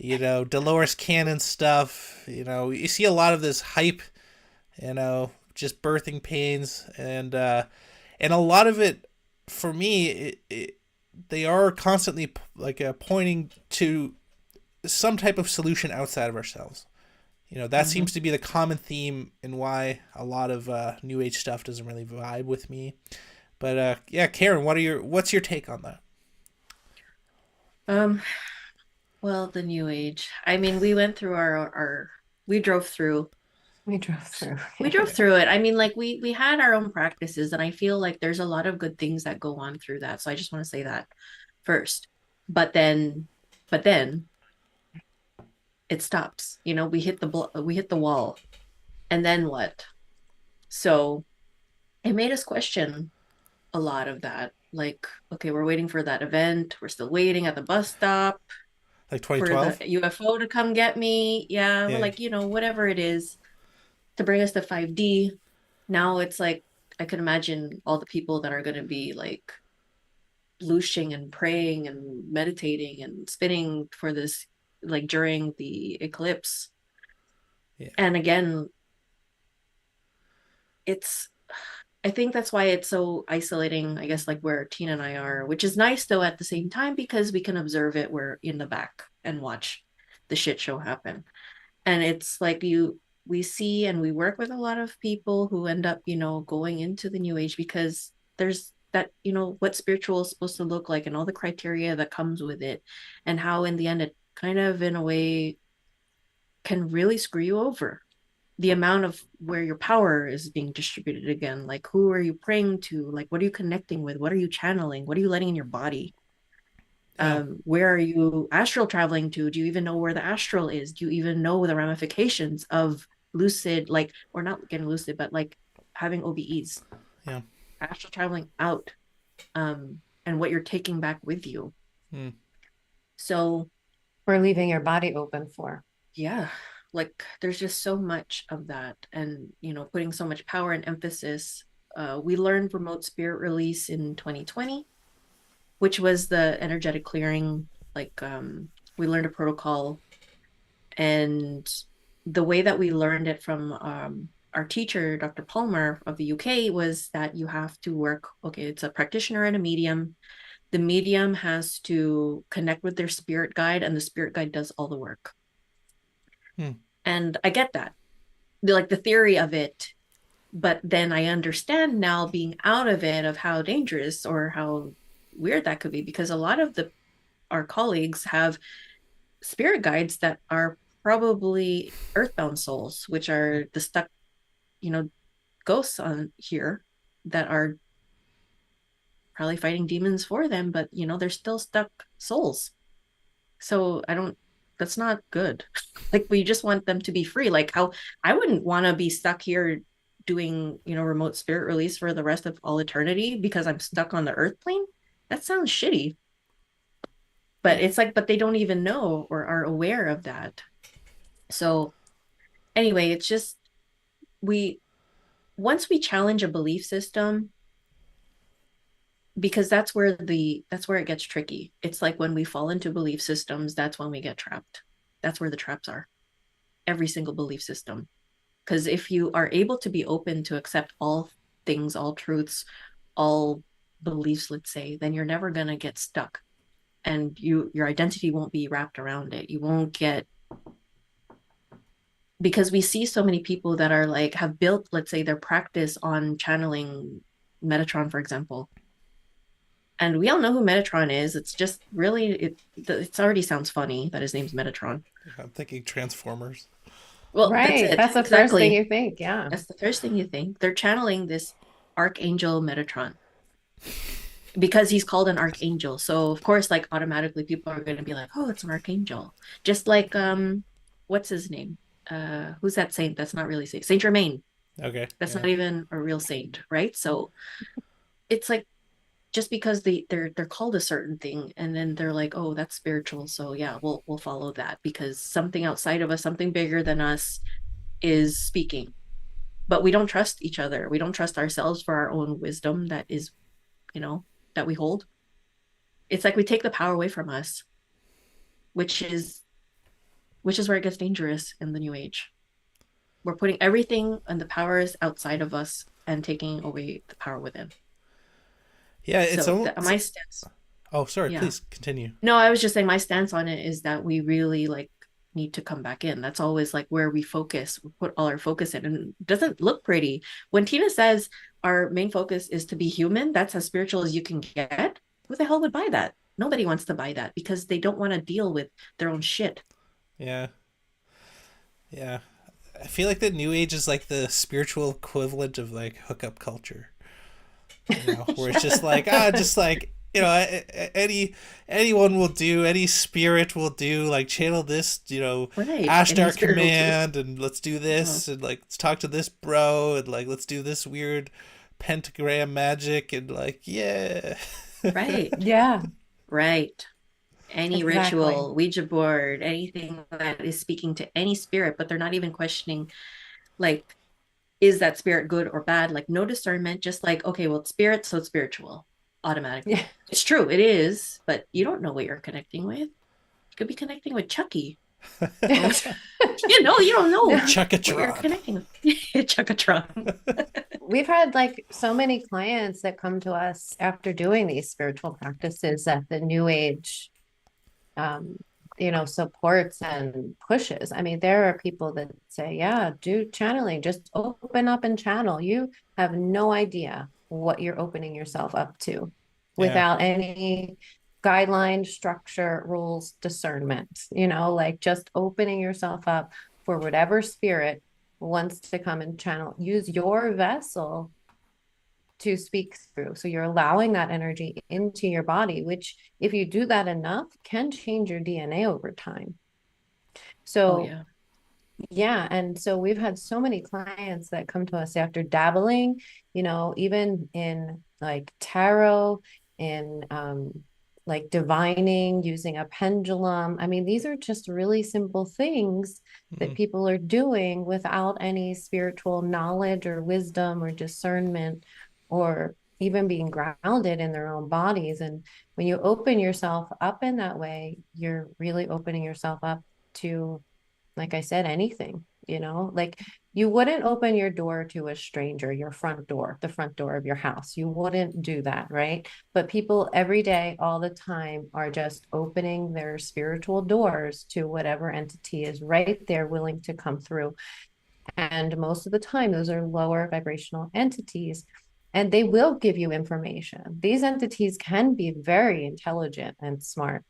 Dolores Cannon stuff. You see a lot of this hype. Just birthing pains, and a lot of it, for me, they are constantly like pointing to some type of solution outside of ourselves. That Mhm. seems to be the common theme in why a lot of new age stuff doesn't really vibe with me. But yeah, Karen, what's your take on that? Um, well, the new age. I mean, we went through our we drove through we drove through. we drove through it. I mean, like we had our own practices, and I feel like there's a lot of good things that go on through that. So I just want to say that first. But then but then it stops. We hit the wall. And then what? So it made us question a lot of that. Like, okay, we're waiting for that event. We're still waiting at the bus stop Like for the 2012? UFO to come get me. Yeah, Yeah, like, whatever it is to bring us to 5D. Now it's like I could imagine all the people that are going to be like looshing and praying and meditating and spinning for this, like during the eclipse. yeah, And again, it's I think that's why it's so isolating, I guess, like where Tina and I are, which is nice though at the same time because we can observe it. We're in the back and watch the shit show happen. And it's like we see and we work with a lot of people who end up, going into the new age because there's that, what spiritual is supposed to look like and all the criteria that comes with it, and how in the end it kind of in a way can really screw you over, the amount of where your power is being distributed again. Like, who are you praying to? Like, what are you connecting with? What are you channeling? What are you letting in your body? yeah, Where are you astral traveling to? Do you even know where the astral is? Do you even know the ramifications of lucid, like, or not getting lucid, but like having OBEs, yeah. astral traveling out, and what you're taking back with you? Mm. So We're leaving your body open for. yeah, like there's just so much of that, and putting so much power and emphasis. We learned remote spirit release in 2020, which was the energetic clearing. Like, we learned a protocol, and the way that we learned it from our teacher, Dr. Palmer of the UK, was that you have to work. Okay, it's a practitioner and a medium. The medium has to connect with their spirit guide, and the spirit guide does all the work. Hmm. And I get that, like the theory of it, but then I understand now, being out of it, of how dangerous or how weird that could be, because a lot of the our colleagues have spirit guides that are probably earthbound souls, which are the stuck, you know ghosts on here that are probably fighting demons for them, but they're still stuck souls. So I don't that's not good. Like, we just want them to be free. Like, how I wouldn't want to be stuck here doing, remote spirit release for the rest of all eternity because I'm stuck on the earth plane. That sounds shitty. But Yeah, it's like, but they don't even know or are aware of that. So anyway, it's just, we once we challenge a belief system, because that's where it gets tricky. It's like when we fall into belief systems, that's when we get trapped. That's where the traps are. Every single belief system. Because if you are able to be open to accept all things, all truths, all beliefs, let's say, then you're never going to get stuck, and your identity won't be wrapped around it. You won't get, because we see so many people that are like have built, let's say, their practice on channeling Metatron, for example. And we all know who Metatron is. It's just really it's already sounds funny that his name's Metatron. I'm thinking Transformers. Well, that's Right. it. That's the first thing Exactly. you think. Yeah. That's the first thing you think. They're channeling this archangel Metatron because he's called an archangel. So of course, like automatically people are going to be like, "Oh, it's an archangel." Just like what's his name? Who's that saint that's not really saint? Saint Germain. Okay. That's Yeah. not even a real saint, right? So it's like just because they're called a certain thing and then they're like, "Oh, that's spiritual." So yeah, we'll follow that because something outside of us, something bigger than us is speaking. But we don't trust each other. We don't trust ourselves for our own wisdom that is, you know, that we hold. It's like we take the power away from us, which is where it gets dangerous in the new age. We're putting everything and the powers outside of us and taking away the power within. Yeah, it's So almost. my stance, Oh, sorry. yeah. Please continue. No, I was just saying my stance on it is that we really like need to come back in. That's always like where we focus, we put all our focus in, and it doesn't look pretty. When Tina says our main focus is to be human, that's as spiritual as you can get. Who the hell would buy that? Nobody wants to buy that because they don't want to deal with their own shit. Yeah. Yeah. I feel like the new age is like the spiritual equivalent of like hookup culture. Where it's just like just like anyone will do, any spirit will do, like channel this, Right. Any Ashtar spirit will do. command, and let's do Uh, this, and like let's talk to this bro, and like let's do this weird pentagram magic, and like yeah. right. Yeah, Right. Any exactly. ritual, Ouija board, anything that is speaking to any spirit, but they're not even questioning, like, is that spirit good or bad? Like, no discernment, just like, okay, well, it's spirit, so it's spiritual Yeah. automatically. It's true, it is, but you don't know what you're connecting with. You could be connecting with Chucky. You don't know No, what you're Chuckatron. connecting with. Chuckatron. we've had like so many clients that come to us after doing these spiritual practices that the new age um, supports and pushes. I mean, there are people that say, yeah, do channeling, just open up and channel. You have no idea what you're opening yourself up to Yeah. without any guideline, structure, rules, discernment, like just opening yourself up for whatever spirit wants to come and channel. Use your vessel to speak through. So you're allowing that energy into your body, which, if you do that enough, can change your DNA over time. Oh, So, yeah. yeah. And so we've had so many clients that come to us after dabbling, even in like tarot, in like divining, using a pendulum. I mean, these are just really simple things that Mm. people are doing without any spiritual knowledge or wisdom or discernment or even being grounded in their own bodies. And when you open yourself up in that way, you're really opening yourself up to, like I said, anything, like you wouldn't open your door to a stranger, your front door, the front door of your house. You wouldn't do that, right? But people every day, all the time, are just opening their spiritual doors to whatever entity is right there willing to come through. And most of the time, those are lower vibrational entities. And they will give you information. These entities can be very intelligent and smart,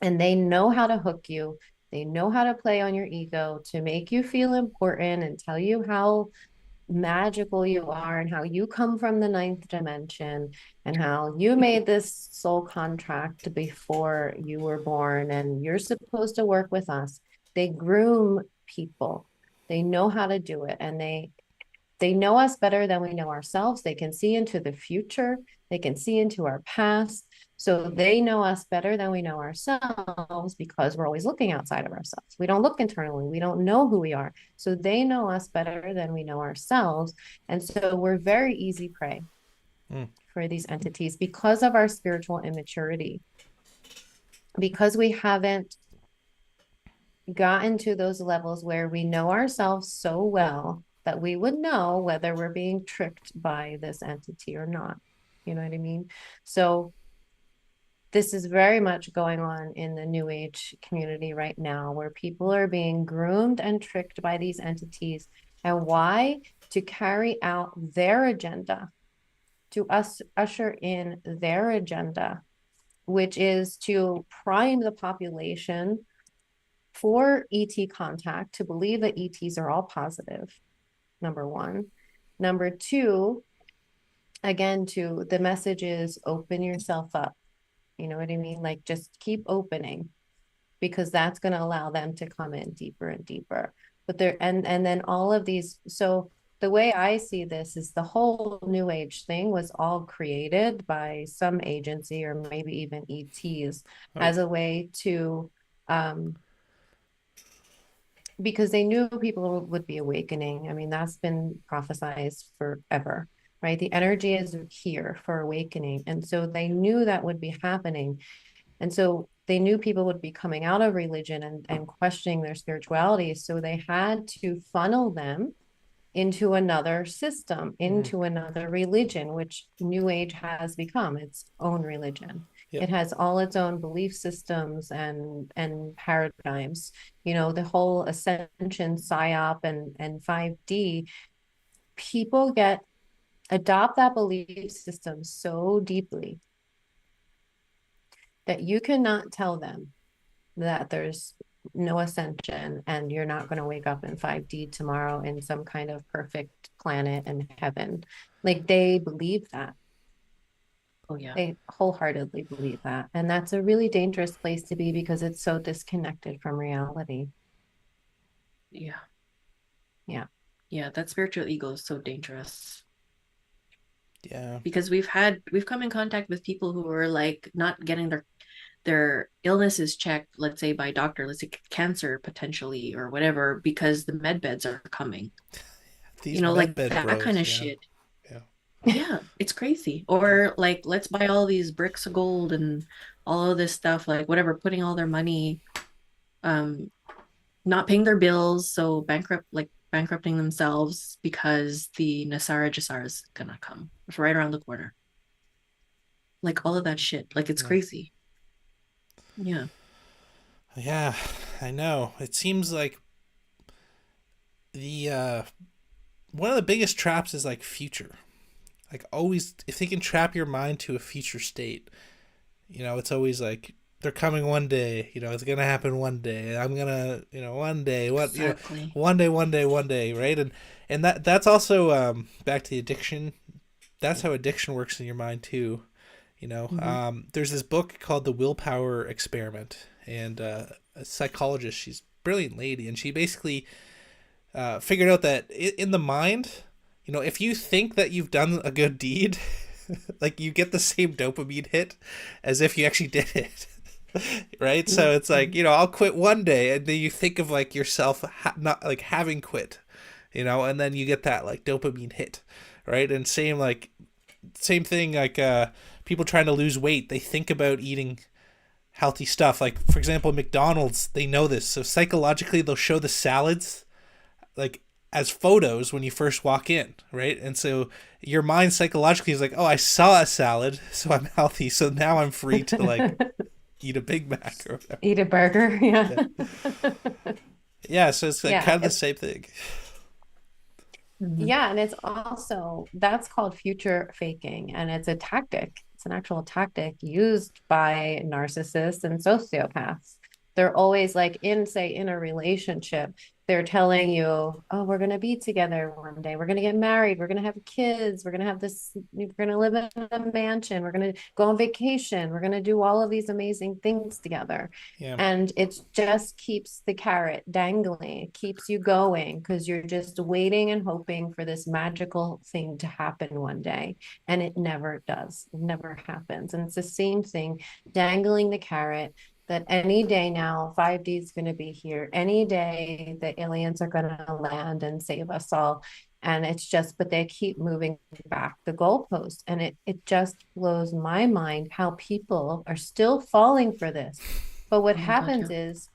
and they know how to hook you. They know how to play on your ego to make you feel important and tell you how magical you are and how you come from the ninth dimension and how you made this soul contract before you were born and you're supposed to work with us. They groom people. They know how to do it, and they know us better than we know ourselves. They can see into the future. They can see into our past. So they know us better than we know ourselves because we're always looking outside of ourselves. We don't look internally. We don't know who we are. So they know us better than we know ourselves. And so we're very easy prey Mm. for these entities because of our spiritual immaturity, because we haven't gotten to those levels where we know ourselves so well that we would know whether we're being tricked by this entity or not. You know what I mean? So this is very much going on in the New Age community right now, where people are being groomed and tricked by these entities. And why? To carry out their agenda, to usher in their agenda, which is to prime the population for ET contact, to believe that ETs are all positive, number one. Number two, again, to the message is open yourself up. You know what I mean? Like just keep opening, because that's going to allow them to come in deeper and deeper. But there, and then all of these, so the way I see this is the whole New Age thing was all created by some agency or maybe even ETs Oh, as a way to because they knew people would be awakening. I mean, that's been prophesized forever, right? The energy is here for awakening. And so they knew that would be happening. And so they knew people would be coming out of religion and questioning their spirituality. So they had to funnel them into another system, into another religion, which New Age has become its own religion. yep. It has all its own belief systems and paradigms. You know, the whole ascension, psyop, and 5D, people adopt that belief system so deeply that you cannot tell them that there's no ascension and you're not going to wake up in 5D tomorrow in some kind of perfect planet in heaven. Like they believe that. Oh yeah. They wholeheartedly believe that. And that's a really dangerous place to be because it's so disconnected from reality. Yeah. Yeah. Yeah, that spiritual ego is so dangerous. Yeah. Because we've come in contact with people who are like not getting their illnesses checked, let's say by a doctor, let's say cancer potentially or whatever, because the med beds are coming. These You know, like medbed that kind bros. of Yeah. shit. Yeah. Yeah, it's crazy. Or like let's buy all these bricks of gold and all of this stuff, like whatever, putting all their money, um, not paying their bills, so bankrupting themselves because the Nasara Jasara is gonna come. It's right around the corner. Like all of that shit. Like it's Yeah. crazy. Yeah. Yeah, I know. It seems like the one of the biggest traps is like future. Like always, if they can trap your mind to a future state, it's always like they're coming one day. It's gonna happen one day. I'm gonna, one day, Exactly. one day, right? And that's also back to the addiction. That's how addiction works in your mind too. Mm-hmm. There's this book called The Willpower Experiment, and a psychologist, she's a brilliant lady, and she basically figured out that in the mind, if you think that you've done a good deed, like you get the same dopamine hit as if you actually did it. Right? So it's like, I'll quit one day, and then you think of like yourself not like having quit, and then you get that like dopamine hit, right? And same thing like people trying to lose weight, they think about eating healthy stuff. Like for example, McDonald's, they know this, so psychologically they'll show the salads like as photos when you first walk in, right? And so your mind psychologically is like, oh, I saw a salad, so I'm healthy, so now I'm free to like eat a Big Mac or whatever. Eat a burger. Yeah. Yeah, so it's like Yeah. kind of the same thing. Mm-hmm. Yeah, and it's also that's called future faking, and it's a tactic. It's an actual tactic used by narcissists and sociopaths. They're always like in a relationship, they're telling you, "Oh, we're gonna be together one day. We're gonna get married. We're gonna have kids. We're gonna have this. We're gonna live in a mansion. We're gonna go on vacation. We're gonna do all of these amazing things together." Yeah. And it just keeps the carrot dangling. It keeps you going because you're just waiting and hoping for this magical thing to happen one day. And it never does. It never happens. And it's the same thing, dangling the carrot that any day now, 5D is going to be here. Any day the aliens are going to land and save us all. And it's just, but they keep moving back the goalpost. And it just blows my mind how people are still falling for this. But what Oh my God, happens yeah. is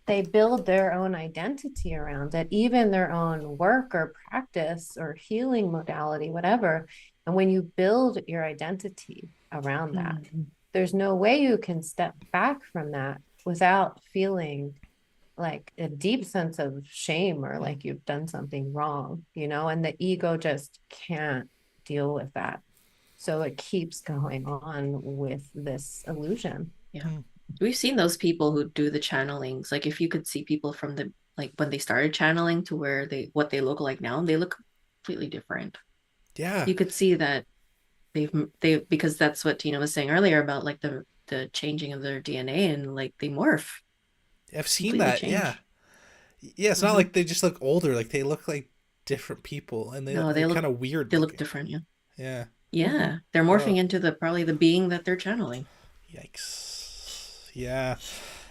they build their own identity around it, even their own work or practice or healing modality, whatever. And when you build your identity around that, Mhm. there's no way you can step back from that without feeling like a deep sense of shame or like you've done something wrong, and the ego just can't deal with that. So it keeps going on with this illusion. Yeah. We've seen those people who do the channelings. Like if you could see people from the like when they started channeling to where what they look like now, they look completely different. Yeah, You could see that they because that's what Tina was saying earlier about like the changing of their DNA and like they morph, I've seen completely that. Yeah, change. yeah. It's not Hmm. like they just look older. Like they look like different people, and No, they're kind of weird they look looking. different. Yeah. Yeah. Mhm. Yeah. They're Oh, morphing into the probably the being that they're channeling. yikes. Yeah,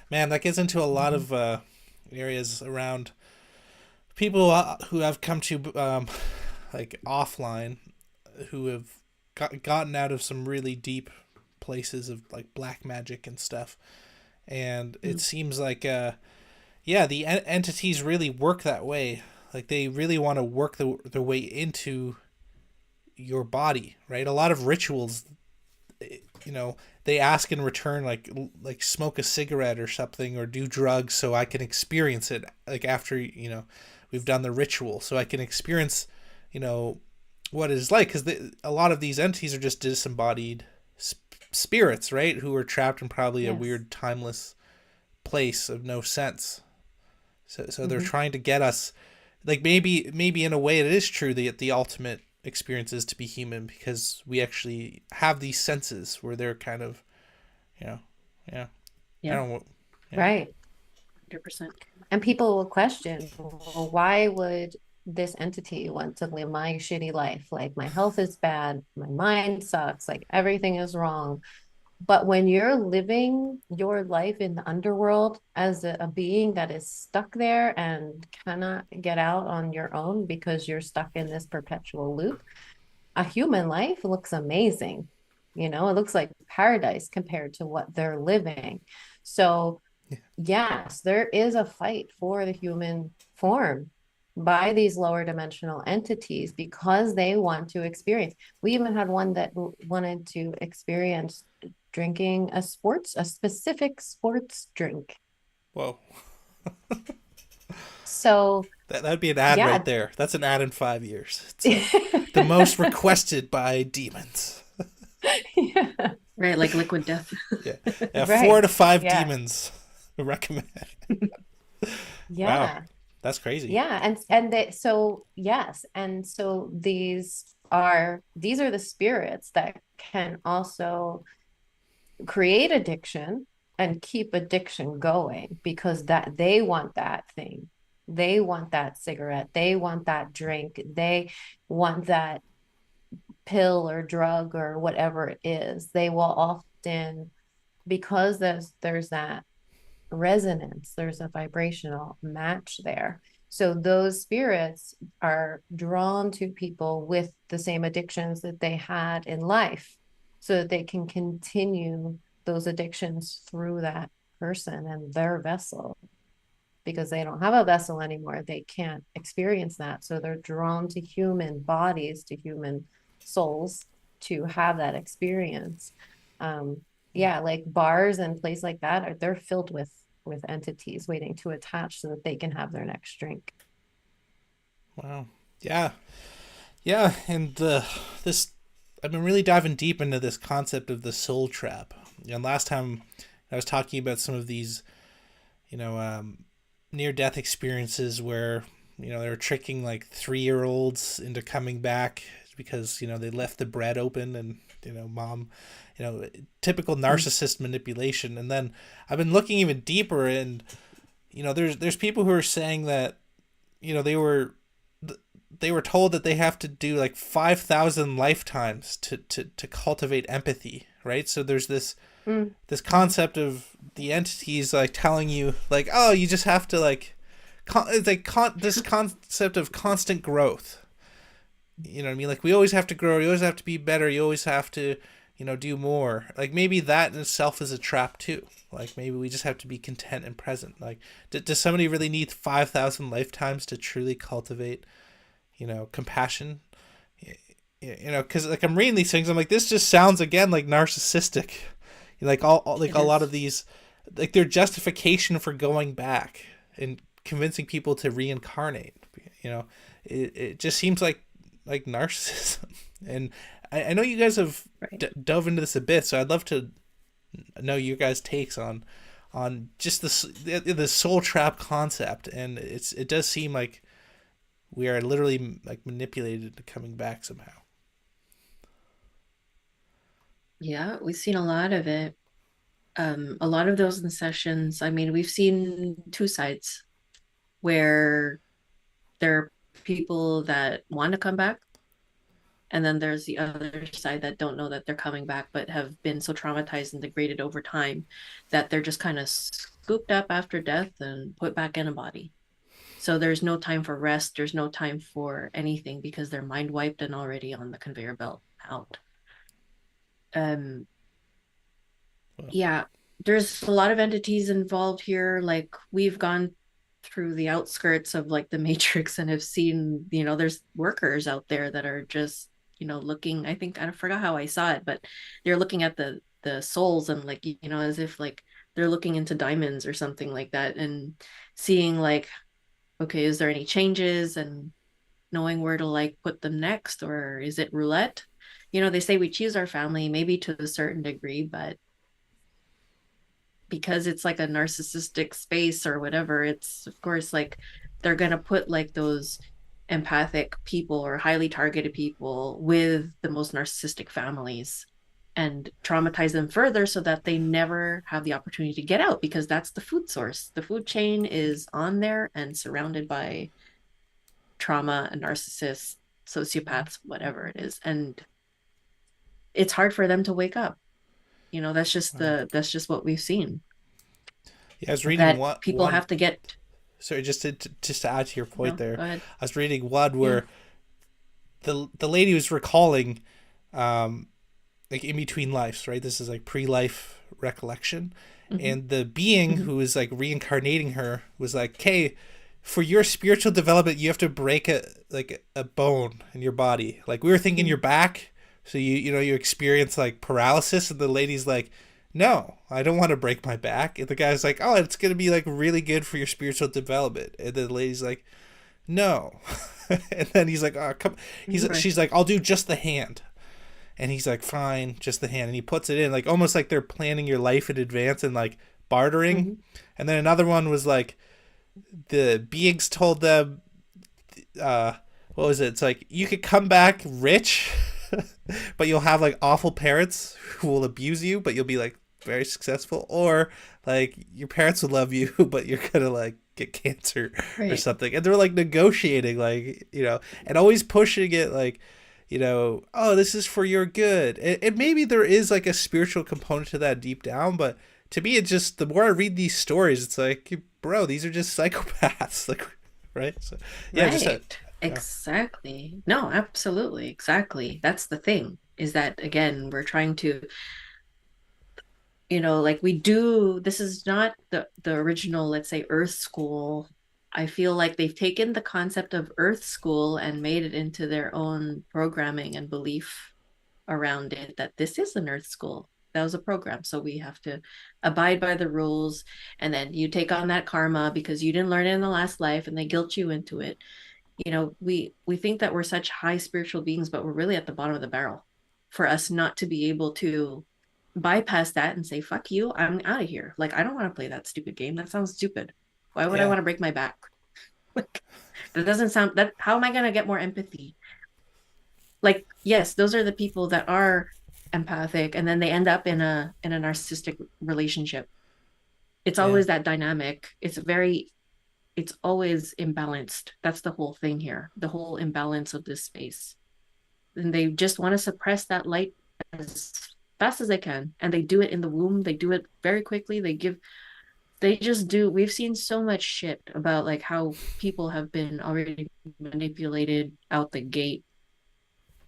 man, that gets into a lot Mhm. of areas around people who have come to like offline, who have gotten out of some really deep places of like black magic and stuff, and it Mm. seems like yeah, the entities really work that way. Like they really want to work their way into your body, right? A lot of rituals, you know, they ask in return, like smoke a cigarette or something, or do drugs so I can experience it. Like after we've done the ritual, so I can experience, you know, what it is like. Because a lot of these entities are just disembodied spirits, right? Who are trapped in probably a Yes. weird, timeless place of no sense. So they're Hmm. trying to get us, like maybe in a way it is true that the ultimate experience is to be human because we actually have these senses where they're kind of, you know, yeah, I Yeah. don't know, yeah, Right. 100%. And people will question, well, why would this entity want to live my shitty life? Like, my health is bad, my mind sucks, like, everything is wrong. But when you're living your life in the underworld as a being that is stuck there and cannot get out on your own because you're stuck in this perpetual loop, a human life looks amazing. It looks like paradise compared to what they're living. So, yeah. yes, there is a fight for the human form by these lower dimensional entities because they want to experience. We even had one that wanted to experience drinking a specific sports drink. Whoa, So, that'd be an ad right yeah. there. That's an ad in 5 years. It's the most requested by demons. Yeah. Right, like liquid death. Yeah, yeah, four Right. to five Yeah. demons recommend. Wow, Yeah. that's crazy. Yeah, and they so yes, and so these are the spirits that can also create addiction and keep addiction going because that they want that thing. They want that cigarette, they want that drink, they want that pill or drug or whatever it is. They will often, because there's that resonance, there's a vibrational match there. So those spirits are drawn to people with the same addictions that they had in life so that they can continue those addictions through that person and their vessel. Because they don't have a vessel anymore, they can't experience that. So they're drawn to human bodies, to human souls to have that experience. Um, yeah, like bars and places like that they're filled with entities waiting to attach so that they can have their next drink. Wow. Yeah. Yeah, and this I've been really diving deep into this concept of the soul trap. And last time I was talking about some of these, you know, near death experiences where they were tricking like 3-year-olds into coming back because they left the bread open and mom, typical narcissist manipulation. And then I've been looking even deeper, and there's people who are saying that they were told that they have to do like 5,000 lifetimes to cultivate empathy, right? So there's this Mm-hmm. concept of the entities like telling you like, oh, you just have to like it's like this concept of constant growth. You know what I mean? Like we always have to grow, you always have to be better, you always have to do more. Like maybe that in itself is a trap too. Like maybe we just have to be content and present. Like does somebody really need 5,000 lifetimes to truly cultivate compassion you know, because like I'm reading these things, I'm like, this just sounds again like narcissistic. Like like It a lot of is. these, like their justification for going back and convincing people to reincarnate. You know, it just seems like narcissism. And I know you guys have Right. dove into this a bit, so I'd love to know your guys' takes on just the soul trap concept. And it does seem like we are literally like manipulated into coming back somehow. Yeah, we've seen a lot of it. A lot of those in sessions. I mean, we've seen two sides where there are people that want to come back, and then there's the other side that don't know that they're coming back, but have been so traumatized and degraded over time that they're just kind of scooped up after death and put back in a body. So there's no time for rest. There's no time for anything because they're mind wiped and already on the conveyor belt out. Um, Well, yeah, there's a lot of entities involved here. Like we've gone through the outskirts of like the matrix and have seen, there's workers out there that are just, looking, I think I forgot how I saw it, but they're looking at the souls and like, as if like they're looking into diamonds or something like that and seeing like, okay, is there any changes and knowing where to like put them next, or is it roulette? They say we choose our family maybe to a certain degree, but because it's like a narcissistic space or whatever, it's of course like they're going to put like those empathic people or highly targeted people with the most narcissistic families and traumatize them further so that they never have the opportunity to get out, because that's the food source. The food chain is on there and surrounded by trauma and narcissists, sociopaths, whatever it is. And it's hard for them to wake up. right. That's just what we've seen. Yeah, I was reading That what people one. have to get. Sorry, just to add to your point No, there, go ahead. I was reading one Yeah. where the lady was recalling, like in between lives, right? This is like pre-life recollection, Hmm. and the being Hmm. who was like reincarnating her was like, "Okay, for your spiritual development, you have to break a bone in your body. Like we were thinking your back, so you experience like paralysis." And the lady's like, "No, I don't want to break my back." And the guy's like, "Oh, it's gonna be like really good for your spiritual development." And the lady's like, "No." And then he's like, "Oh, come." Right. She's like, "I'll do just the hand." And he's like, "Fine, just the hand." And he puts it in, like almost like they're planning your life in advance and like bartering. Hmm. And then another one was like the beings told them, uh, what was it? It's like you could come back rich, but you'll have like awful parents who will abuse you, but you'll be like very successful, or like your parents will love you, but you're gonna like get cancer or Right. something. And they're like negotiating, like and always pushing it, like oh, this is for your good. And maybe there is like a spiritual component to that deep down, but to me, it just the more I read these stories, it's like, bro, these are just psychopaths, like, right? So, yeah, just Right. yeah, Exactly. No, absolutely. Exactly. That's the thing, is that again, we're trying to, like we do, this is not the original, let's say, Earth School. I feel like they've taken the concept of Earth School and made it into their own programming and belief around it, that this is an Earth School. That was a program. So we have to abide by the rules. And then you take on that karma because you didn't learn it in the last life and they guilt you into it. We think that we're such high spiritual beings, but we're really at the bottom of the barrel. For us not to be able to bypass that and say, fuck you, I'm out of here. Like, I don't want to play that stupid game. That sounds stupid. Why would I yeah, want to break my back? Like, that doesn't sound that. How am I going to get more empathy? Like, yes, those are the people that are empathic and then they end up in a narcissistic relationship. It's yeah, always that dynamic. It's always imbalanced. That's the whole thing here, the whole imbalance of this space. And they just want to suppress that light as fast as they can. And they do it in the womb. They do it very quickly. They just do. We've seen so much shit about like how people have been already manipulated out the gate,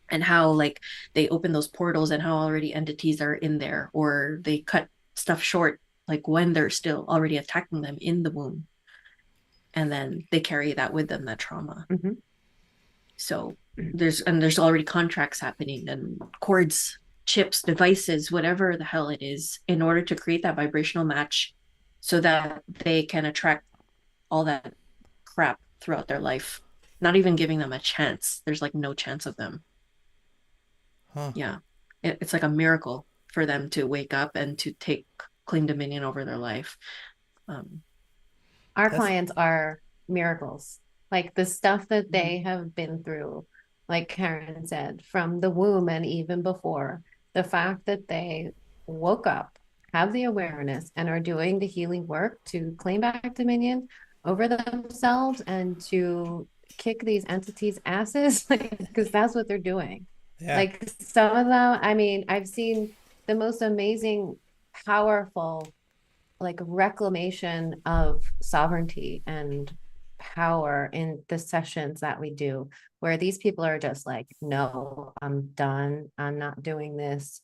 and how like they open those portals and how already entities are in there, or they cut stuff short like when they're still already attacking them in the womb, and then they carry that with them, that trauma. Hmm. So there's already contracts happening and cords, chips, devices, whatever the hell it is, in order to create that vibrational match so that they can attract all that crap throughout their life. Not even giving them a chance. There's like no chance of them. Huh. Yeah. It's like a miracle for them to wake up and to take claim dominion over their life. Um, Our That's clients are miracles. Like the stuff that mhm. they have been through, like Karen said, from the womb and even before, the fact that they woke up, have the awareness, and are doing the healing work to claim back dominion over themselves and to kick these entities' asses, because that's what they're doing. yeah. Like some of them, I mean, I've seen the most amazing, powerful like reclamation of sovereignty and power in the sessions that we do, where these people are just like, no, I'm done. I'm not doing this.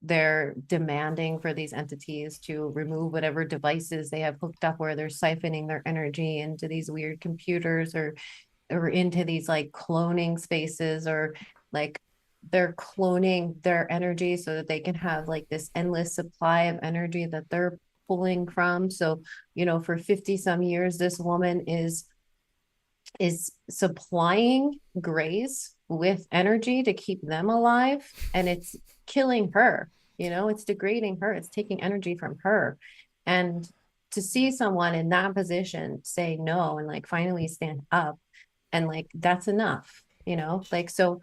They're demanding for these entities to remove whatever devices they have hooked up where they're siphoning their energy into these weird computers or into these like cloning spaces, or like they're cloning their energy so that they can have like this endless supply of energy that they're pulling from. So, for 50 some years, this woman is supplying grays with energy to keep them alive, and it's killing her. It's degrading her, it's taking energy from her. And to see someone in that position say no and like finally stand up, and like that's enough, like, so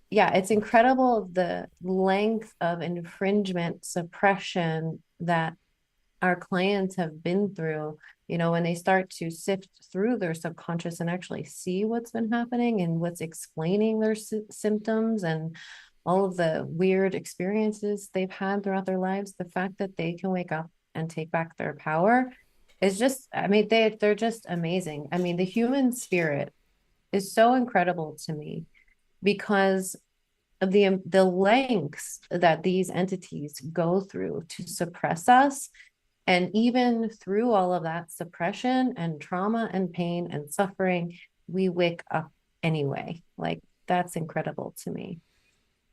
yeah, it's incredible the length of infringement suppression that our clients have been through, when they start to sift through their subconscious and actually see what's been happening and what's explaining their symptoms and all of the weird experiences they've had throughout their lives. The fact that they can wake up and take back their power is just, I mean, they're just amazing. I mean, the human spirit is so incredible to me because of the lengths that these entities go through to suppress us. And even through all of that suppression and trauma and pain and suffering, we wake up anyway. Like that's incredible to me.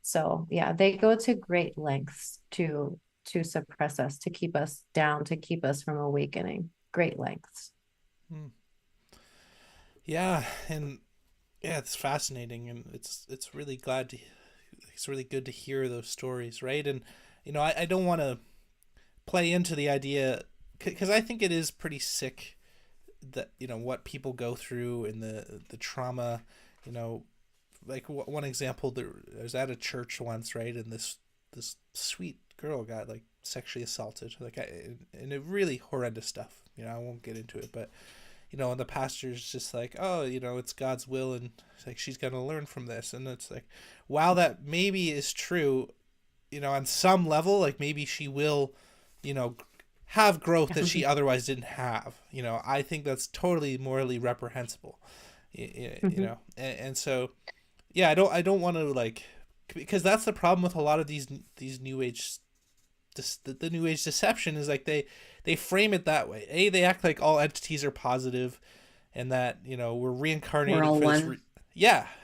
So yeah, they go to great lengths to suppress us, to keep us down, to keep us from awakening. Great lengths. Hmm. Yeah, and yeah, it's fascinating, and it's really it's really good to hear those stories, right? And I don't want to play into the idea because I think it is pretty sick that what people go through and the trauma. You know, like one example, I was at a church once, right, and this sweet girl got like sexually assaulted, and it really horrendous stuff. I won't get into it, but and the pastor's just like, oh, it's God's will, and it's like she's gonna learn from this, and it's like, while that maybe is true, on some level, like maybe she will, you know, have growth that she otherwise didn't have. I think that's totally morally reprehensible. Mhm. And so, yeah, I don't want to like, because that's the problem with a lot of these new age, the new age deception is like they frame it that way. They act like all entities are positive, and that we're We're reincarnating all for this. one.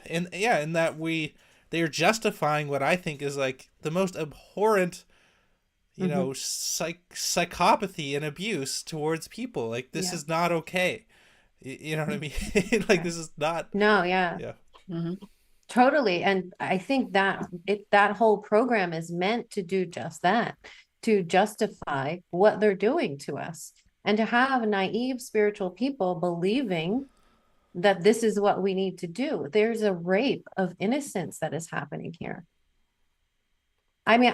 And that they're justifying what I think is like the most abhorrent Mhm. psychopathy and abuse towards people. Like this Yeah. is not okay. You know what I mean? Like Okay. this is not. No, yeah. Yeah. Mhm. Totally. And I think that whole program is meant to do just that, to justify what they're doing to us and to have naive spiritual people believing that this is what we need to do. There's a rape of innocence that is happening here. I mean,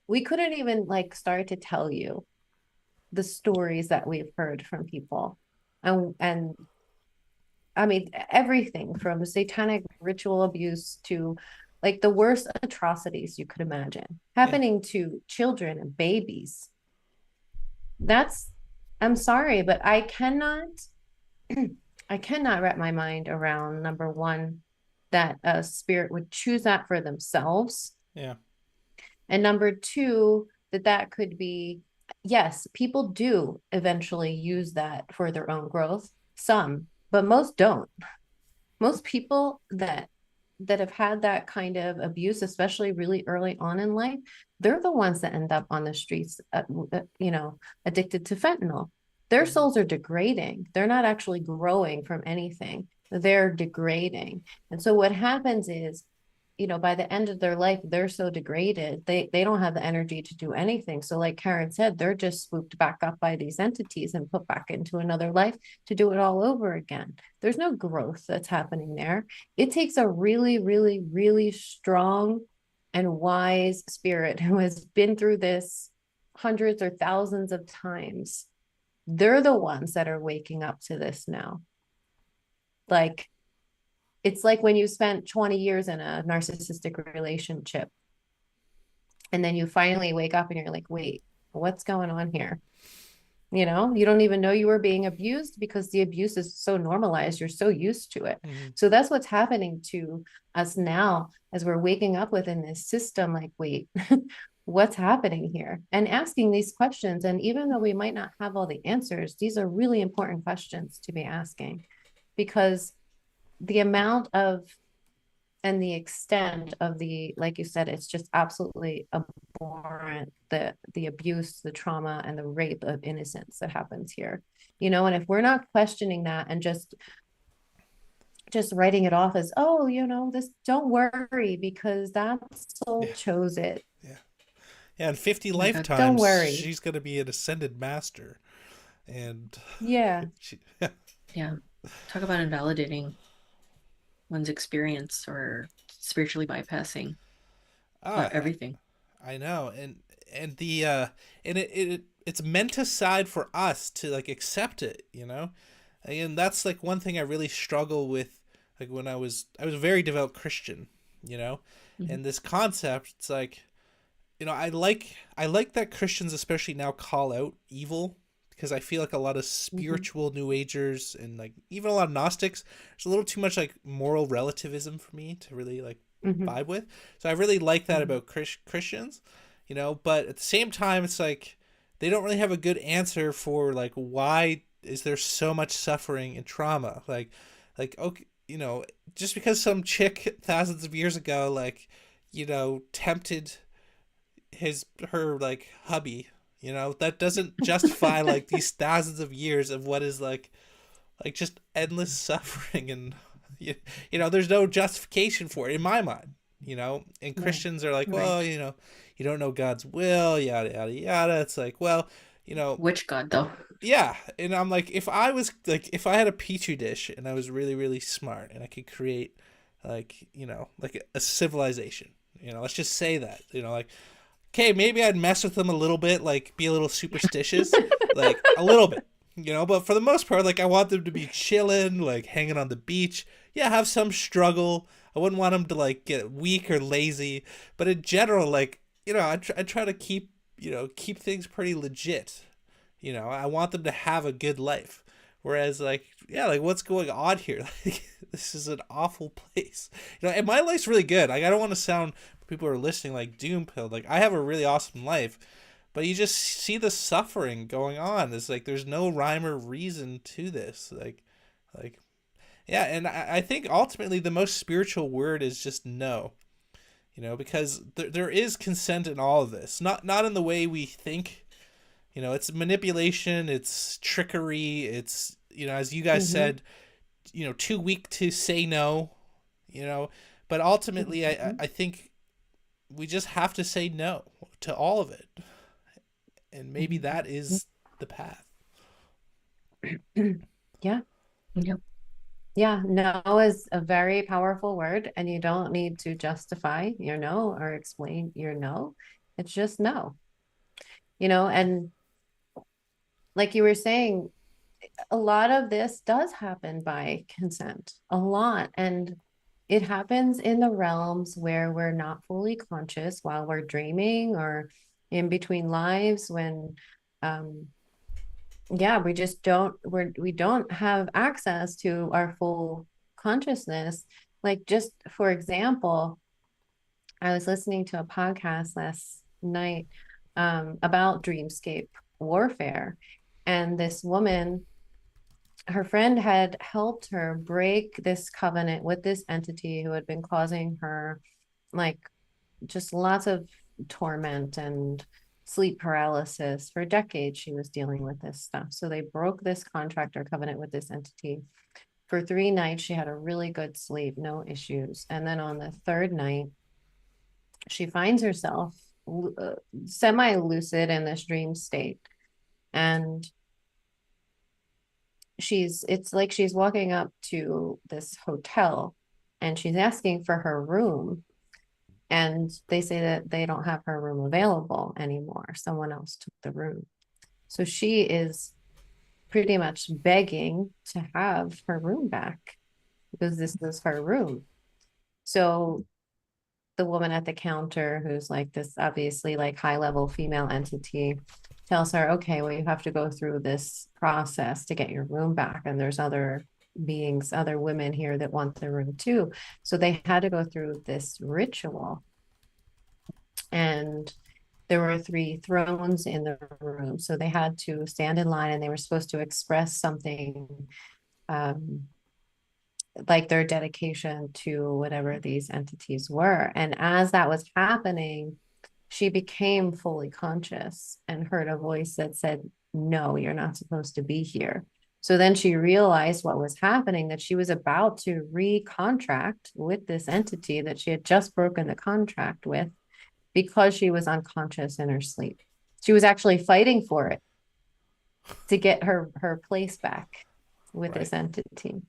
we couldn't even like start to tell you the stories that we've heard from people. And I mean, everything from satanic ritual abuse to like the worst atrocities you could imagine Yeah. happening to children and babies. That's, I'm sorry, but I cannot wrap my mind around number one, that a spirit would choose that for themselves. Yeah. And number two, that could be, yes, people do eventually use that for their own growth. Some, but most don't. Most people that have had that kind of abuse, especially really early on in life, they're the ones that end up on the streets, addicted to fentanyl. Their souls are degrading. They're not actually growing from anything. They're degrading. And so what happens is, by the end of their life, they're so degraded, they don't have the energy to do anything. So like Karen said, they're just swooped back up by these entities and put back into another life to do it all over again. There's no growth that's happening there. It takes a really, really, really strong and wise spirit who has been through this hundreds or thousands of times. They're the ones that are waking up to this now. Like, it's like when you spent 20 years in a narcissistic relationship and then you finally wake up and you're like, wait, what's going on here? You don't even know you were being abused because the abuse is so normalized. You're so used to it. Mm-hmm. So that's what's happening to us now as we're waking up within this system. Like, wait, what's happening here? And asking these questions. And even though we might not have all the answers, these are really important questions to be asking, because the amount of and the extent of the, like you said, it's just absolutely abhorrent, the abuse, the trauma, and the rape of innocence that happens here. And if we're not questioning that and just writing it off as, oh, this, don't worry, because that soul chose it. Yeah. Yeah, in 50 Don't lifetimes, worry. she's going to be an ascended master. And yeah. Yeah. Talk about invalidating one's experience or spiritually bypassing everything. I know. And the and it's meant aside for us to like accept it, and that's like one thing I really struggle with. Like when I was a very devout Christian, Mm-hmm. and this concept, it's like, I like that Christians especially now call out evil, because I feel like a lot of spiritual New Agers and like even a lot of Gnostics, there's a little too much like moral relativism for me to really like vibe with. So I really like that about Christians, but at the same time, it's like they don't really have a good answer for like, why is there so much suffering and trauma? Like, okay, just because some chick thousands of years ago, like, tempted her like hubby, that doesn't justify like these thousands of years of what is like just endless suffering. And there's no justification for it in my mind, and Christians are like, well, you don't know God's will, yada yada yada. It's like, well, which God though? Yeah. And I'm like, if I had a petri dish and I was really, really smart and I could create like, like a civilization, let's just say that, like, okay, maybe I'd mess with them a little bit, like be a little superstitious, like a little bit, but for the most part, like I want them to be chilling, like hanging on the beach. Yeah, have some struggle. I wouldn't want them to like get weak or lazy, but in general, like, I try to keep things pretty legit. I want them to have a good life. Whereas like, yeah, like what's going on here? Like, this is an awful place. And my life's really good. Like, I don't want to sound, people who are listening, like doom pilled. Like, I have a really awesome life, but you just see the suffering going on. It's like there's no rhyme or reason to this. Like, yeah, and I think ultimately the most spiritual word is just no. Because there is consent in all of this. Not in the way we think. It's manipulation, it's trickery, it's, as you guys said, too weak to say no, but ultimately I think we just have to say no to all of it. And maybe that is the path. Yeah. Yep. Yeah, no is a very powerful word, and you don't need to justify your no or explain your no. It's just no. And like you were saying, a lot of this does happen by consent, a lot. And it happens in the realms where we're not fully conscious while we're dreaming or in between lives when, we just we don't have access to our full consciousness. Like, just for example, I was listening to a podcast last night about dreamscape warfare. And this woman her friend had helped her break this covenant with this entity who had been causing her like just lots of torment and sleep paralysis for decades. She was dealing with this stuff. So they broke this contract or covenant with this entity. For 3 nights, she had a really good sleep, no issues. And then on the third night, she finds herself semi lucid in this dream state. And it's like she's walking up to this hotel and she's asking for her room. And they say that they don't have her room available anymore. Someone else took the room. So she is pretty much begging to have her room back because this is her room. So the woman at the counter, who's like this obviously like high level female entity, tells her, okay, well, you have to go through this process to get your room back. And there's other beings, other women here that want their room too. So they had to go through this ritual. And there were 3 thrones in the room. So they had to stand in line and they were supposed to express something um, like their dedication to whatever these entities were. And as that was happening, she became fully conscious and heard a voice that said, no, you're not supposed to be here. So then she realized what was happening, that she was about to recontract with this entity that she had just broken the contract with because she was unconscious in her sleep. She was actually fighting for it to get her place back with Right. this entity.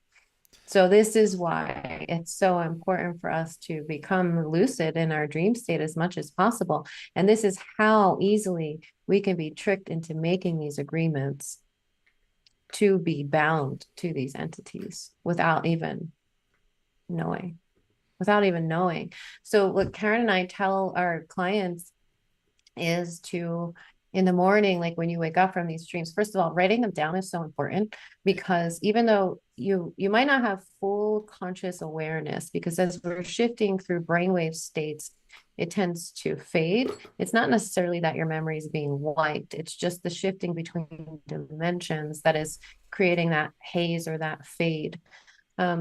So this is why it's so important for us to become lucid in our dream state as much as possible. And this is how easily we can be tricked into making these agreements to be bound to these entities without even knowing. So what Karen and I tell our clients is to, in the morning, like when you wake up from these dreams, first of all, writing them down is so important, because even though you might not have full conscious awareness, because as we're shifting through brainwave states, it tends to fade. It's not necessarily that your memory is being wiped. It's just the shifting between dimensions that is creating that haze or that fade.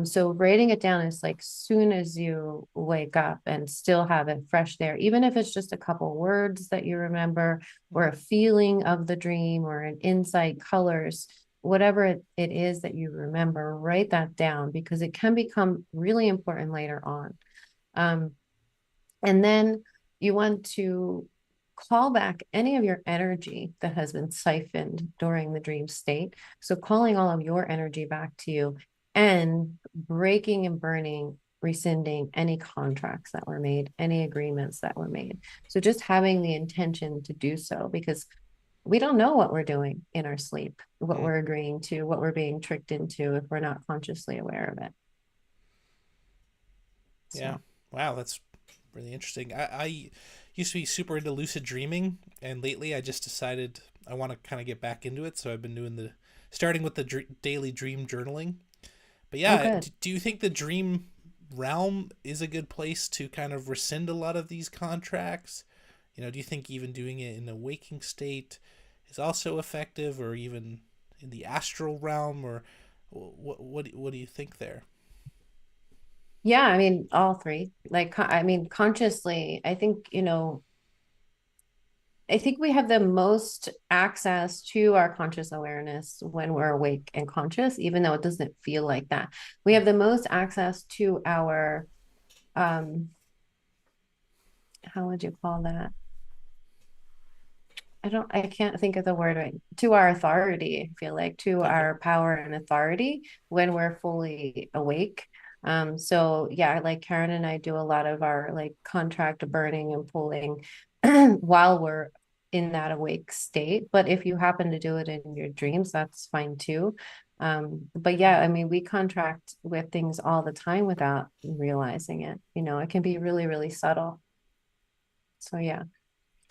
So writing it down is like soon as you wake up and still have it fresh there, even if it's just a couple words that you remember or a feeling of the dream or an insight, colors, whatever it is that you remember, write that down because it can become really important later on. And then you want to call back any of your energy that has been siphoned during the dream state. So calling all of your energy back to you and breaking and burning, rescinding any contracts that were made, any agreements that were made. So just having the intention to do so, because we don't know what we're doing in our sleep, what we're agreeing to, what we're being tricked into if we're not consciously aware of it. Yeah. So. Wow, that's really interesting. I used to be super into lucid dreaming, and lately I just decided I want to kind of get back into it. So I've been doing starting with the daily dream journaling. But Oh, yeah, good. do you think the dream realm is a good place to kind of rescind a lot of these contracts? Do you think even doing it in a waking state is also effective, or even in the astral realm, or what do you think there? Yeah, I mean, all three. Like, I mean, consciously, I think we have the most access to our conscious awareness when we're awake and conscious, even though it doesn't feel like that. We have the most access to our, how would you call that? I can't think of the word right. To our authority, I feel like, to Okay. our power and authority when we're fully awake. So yeah, like Karen and I do a lot of our like contract burning and pulling while we're in that awake state. But if you happen to do it in your dreams, that's fine too. But yeah, I mean, we contract with things all the time without realizing it. It can be really, really subtle. So yeah,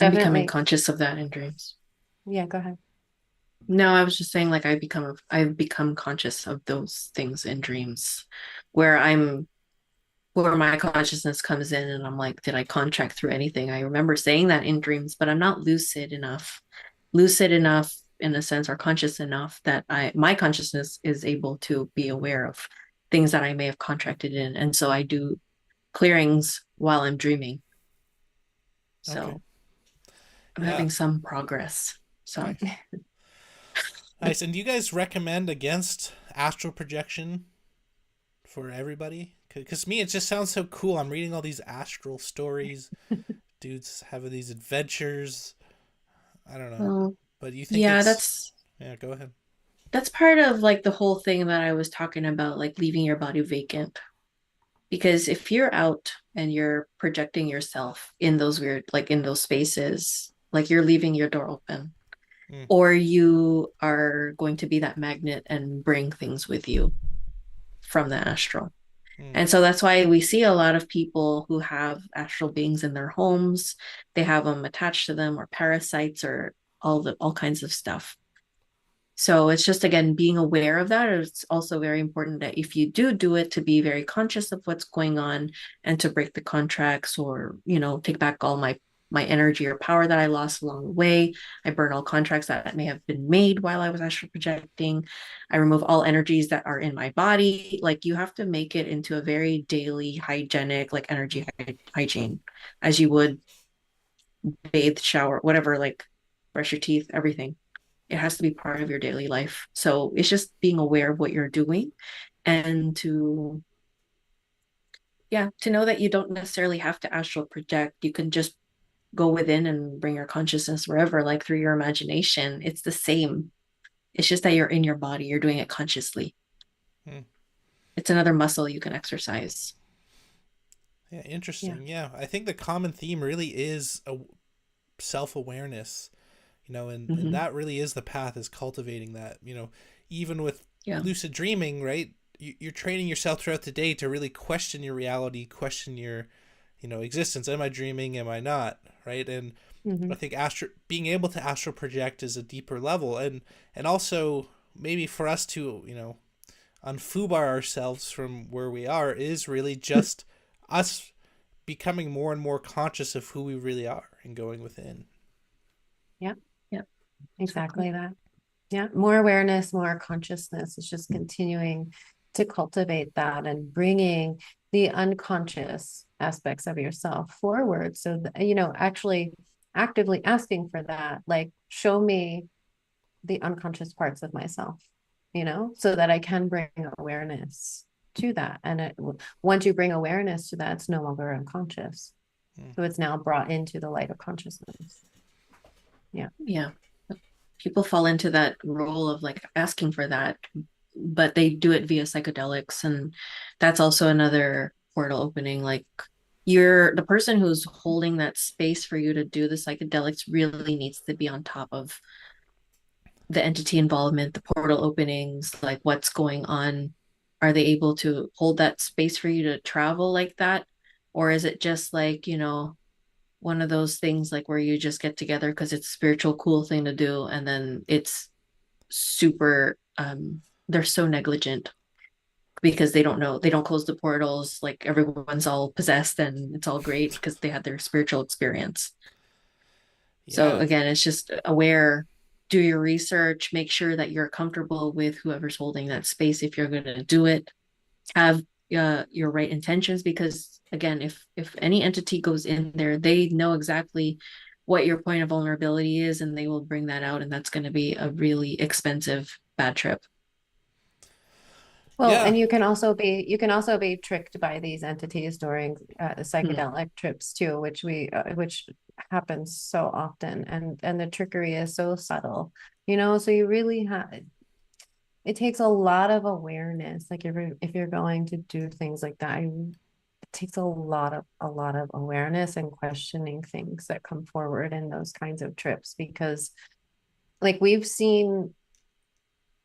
I'm becoming definitely. conscious of that in dreams. Yeah, go ahead. No, I was just saying like I've become conscious of those things in dreams where where my consciousness comes in and I'm like, did I contract through anything? I remember saying that in dreams, but I'm not lucid enough. Lucid enough in a sense, or conscious enough that my consciousness is able to be aware of things that I may have contracted in. And so I do clearings while I'm dreaming. Okay. So I'm Yeah. having some progress. So Nice. Nice. And do you guys recommend against astral projection for everybody? Because me, it just sounds so cool. I'm reading all these astral stories. Dudes having these adventures. I don't know. well, But you think yeah, it's. Yeah, go ahead. that's part of like the whole thing that I was talking about, like leaving your body vacant. Because if you're out and you're projecting yourself in those weird, like in those spaces, like you're leaving your door open, Mm, or you are going to be that magnet and bring things with you from the astral. mm, And so that's why we see a lot of people who have astral beings in their homes. They have them attached to them, or parasites, or all kinds of stuff. So it's just, again, being aware of that. It's also very important that if you do it, to be very conscious of what's going on, and to break the contracts, or, take back all my energy or power that I lost along the way. I burn all contracts that may have been made while I was astral projecting. I remove all energies that are in my body. Like, you have to make it into a very daily hygienic, like energy hygiene, as you would bathe, shower, whatever, like brush your teeth, everything. It has to be part of your daily life. So it's just being aware of what you're doing, and to know that you don't necessarily have to astral project. You can just go within and bring your consciousness wherever, like through your imagination. It's the same. It's just that you're in your body, you're doing it consciously. mm. It's another muscle you can exercise. Yeah, Yeah. interesting. Yeah, I think the common theme really is a self awareness, and Hmm. that really is the path, is cultivating that. Even with Yeah. lucid dreaming, right? You're training yourself throughout the day to really question your reality, question your, existence. Am I dreaming? Am I not? Right? And I Hmm. think being able to astral project is a deeper level, and also maybe for us to, unfubar ourselves from where we are is really just us becoming more and more conscious of who we really are and going within. Yeah, Yeah. exactly that. Yeah, more awareness, more consciousness. It's just continuing to cultivate that and bringing the unconscious aspects of yourself forward. So, actually actively asking for that, like, show me the unconscious parts of myself, so that I can bring awareness to that. And once you bring awareness to that, it's no longer unconscious. Mm. So it's now brought into the light of consciousness. Yeah. Yeah. People fall into that role of like asking for that, but they do it via psychedelics. And that's also another portal opening. Like, the person who's holding that space for you to do the psychedelics really needs to be on top of the entity involvement, the portal openings, like what's going on. Are they able to hold that space for you to travel like that? Or is it just like, one of those things like where you just get together because it's a spiritual cool thing to do, and then it's super they're so negligent because they don't close the portals, like everyone's all possessed and it's all great because they had their spiritual experience. So Yeah. again, it's just aware, do your research, make sure that you're comfortable with whoever's holding that space if you're going to do it. Have your right intentions, because again, if any entity goes in there, they know exactly what your point of vulnerability is, and they will bring that out, and that's going to be a really expensive bad trip. Well, Yeah. and you can also be tricked by these entities during Hmm. psychedelic trips too, which happens so often, and the trickery is so subtle, so you really have it takes a lot of awareness. Like, if you're going to do things like that, it takes a lot of awareness and questioning things that come forward in those kinds of trips, because like we've seen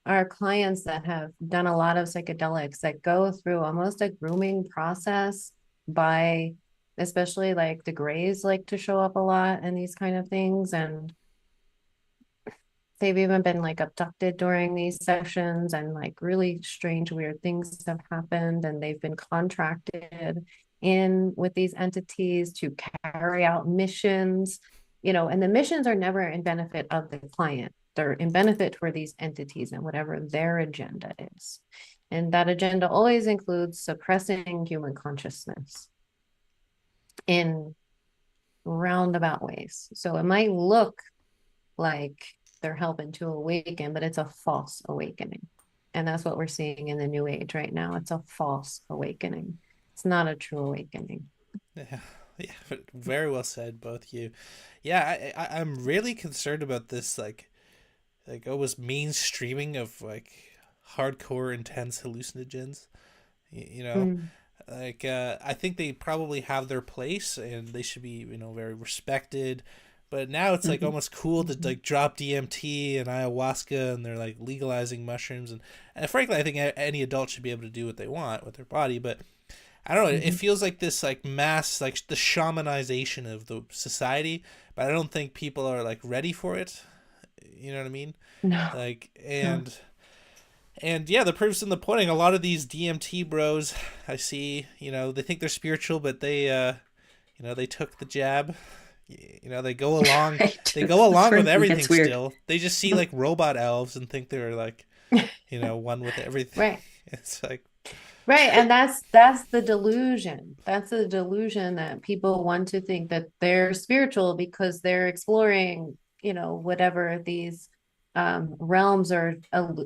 our clients that have done a lot of psychedelics that go through almost a grooming process by, especially like the grays like to show up a lot and these kind of things. And they've even been like abducted during these sessions, and like really strange, weird things have happened. And they've been contracted in with these entities to carry out missions, and the missions are never in benefit of the client. they're in benefit for these entities and whatever their agenda is. And that agenda always includes suppressing human consciousness in roundabout ways. So it might look like they're helping to awaken, but it's a false awakening. And that's what we're seeing in the new age right now. It's a false awakening. It's not a true awakening. Yeah, yeah, very well said, both you. Yeah, I'm really concerned about this, like almost mainstreaming of like hardcore intense hallucinogens. You know, Mm. like I think they probably have their place and they should be, very respected. But now it's like Mhm. almost cool to Mhm. like drop DMT and ayahuasca, and they're like legalizing mushrooms, and frankly I think any adult should be able to do what they want with their body. But I don't know, it Mhm. feels like this like mass, like the shamanization of the society, but I don't think people are like ready for it. You know what I mean? No, Like, no. and yeah, the proof's in the pudding. A lot of these DMT bros I see, they think they're spiritual, but they took the jab. They go along, Right. they go That's along where with it gets everything weird. still. They just see like robot elves and think they're like, one with everything. Right. It's like, Right. And that's the delusion. That's the delusion that people want to think that they're spiritual because they're exploring, whatever these realms or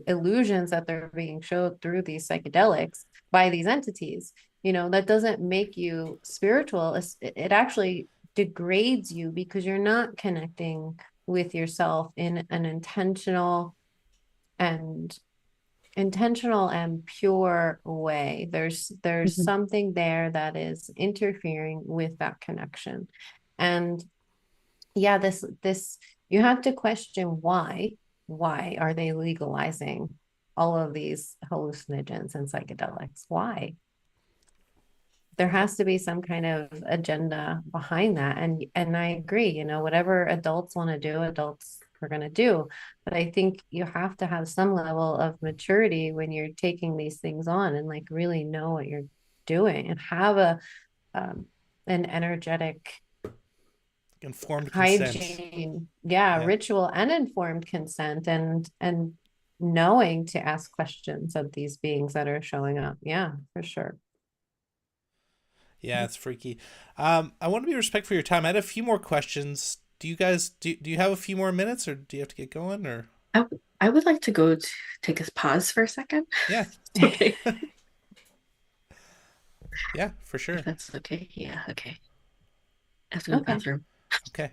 illusions that they're being showed through these psychedelics by these entities. That doesn't make you spiritual. It actually degrades you because you're not connecting with yourself in an and intentional and pure way. There's Mhm. something there that is interfering with that connection. And yeah, this you have to question why are they legalizing all of these hallucinogens and psychedelics? Why? There has to be some kind of agenda behind that. And I agree, whatever adults want to do, adults are going to do. But I think you have to have some level of maturity when you're taking these things on and like really know what you're doing and have um, an energetic informed consent. hygiene, yeah, Yeah. ritual and informed consent and knowing to ask questions of these beings that are showing up. Yeah, for sure. Yeah, it's freaky. I want to be respectful for your time. I had a few more questions. Do you guys do you have a few more minutes, or do you have to get going, or I would like to go to take a pause for a second. yeah. Okay. Yeah, for If sure. that's okay. Yeah, okay. I have to go to the Okay. bathroom. Okay.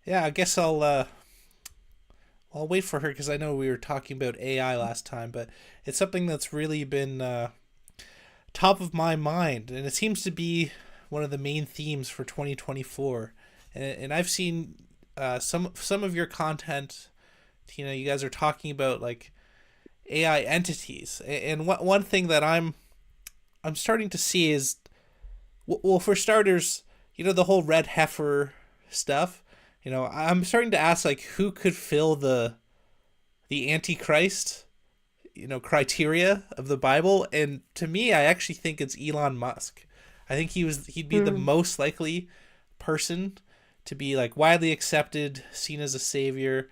Yeah, I guess I'll wait for her because I know we were talking about AI last time, but it's something that's really been top of my mind, and it seems to be one of the main themes for 2024. And I've seen some of your content. You guys are talking about like AI entities, and one thing that I'm starting to see is, well, for starters, the whole red heifer stuff. I'm starting to ask like who could fill the antichrist criteria of the Bible, and to me I actually think it's Elon Musk. I think he'd be the Mm. most likely person to be like widely accepted, seen as a savior,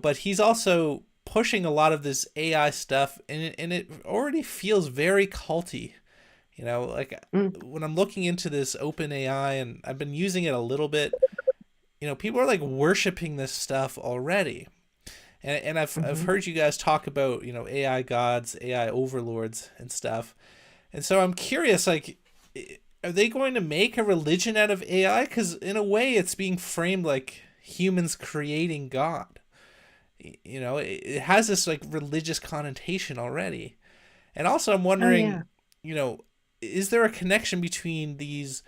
but he's also pushing a lot of this AI stuff, and it already feels very culty. Like Mm. when I'm looking into this open AI, and I've been using it a little bit, people are like worshiping this stuff already. And I've Mhm. heard you guys talk about, AI gods, AI overlords and stuff. And so I'm curious, like, are they going to make a religion out of AI? Because in a way, it's being framed like humans creating God. It has this like religious connotation already. And also, I'm Oh yeah. wondering, you know, is there a connection between these,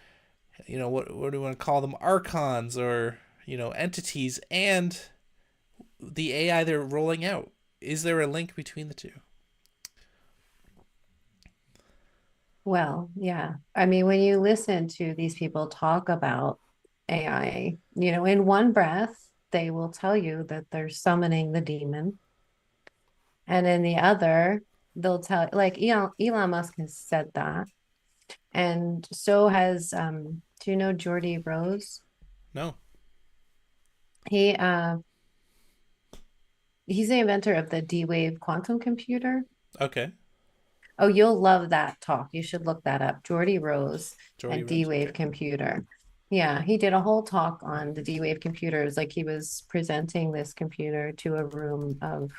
what do you want to call them, archons or, entities and the AI they're rolling out? Is there a link between the two? Well, yeah. I mean, when you listen to these people talk about AI, in one breath, they will tell you that they're summoning the demon. And in the other, they'll tell, like Elon Musk has said that. And so has, do you know Jordy Rose? No. He he's the inventor of the D-Wave quantum computer. Okay. Oh, you'll love that talk. You should look that up. Jordy Rose Jordy and Rose. Okay. D-Wave computer. Yeah, he did a whole talk on the D-Wave computers. Like he was presenting this computer to a room of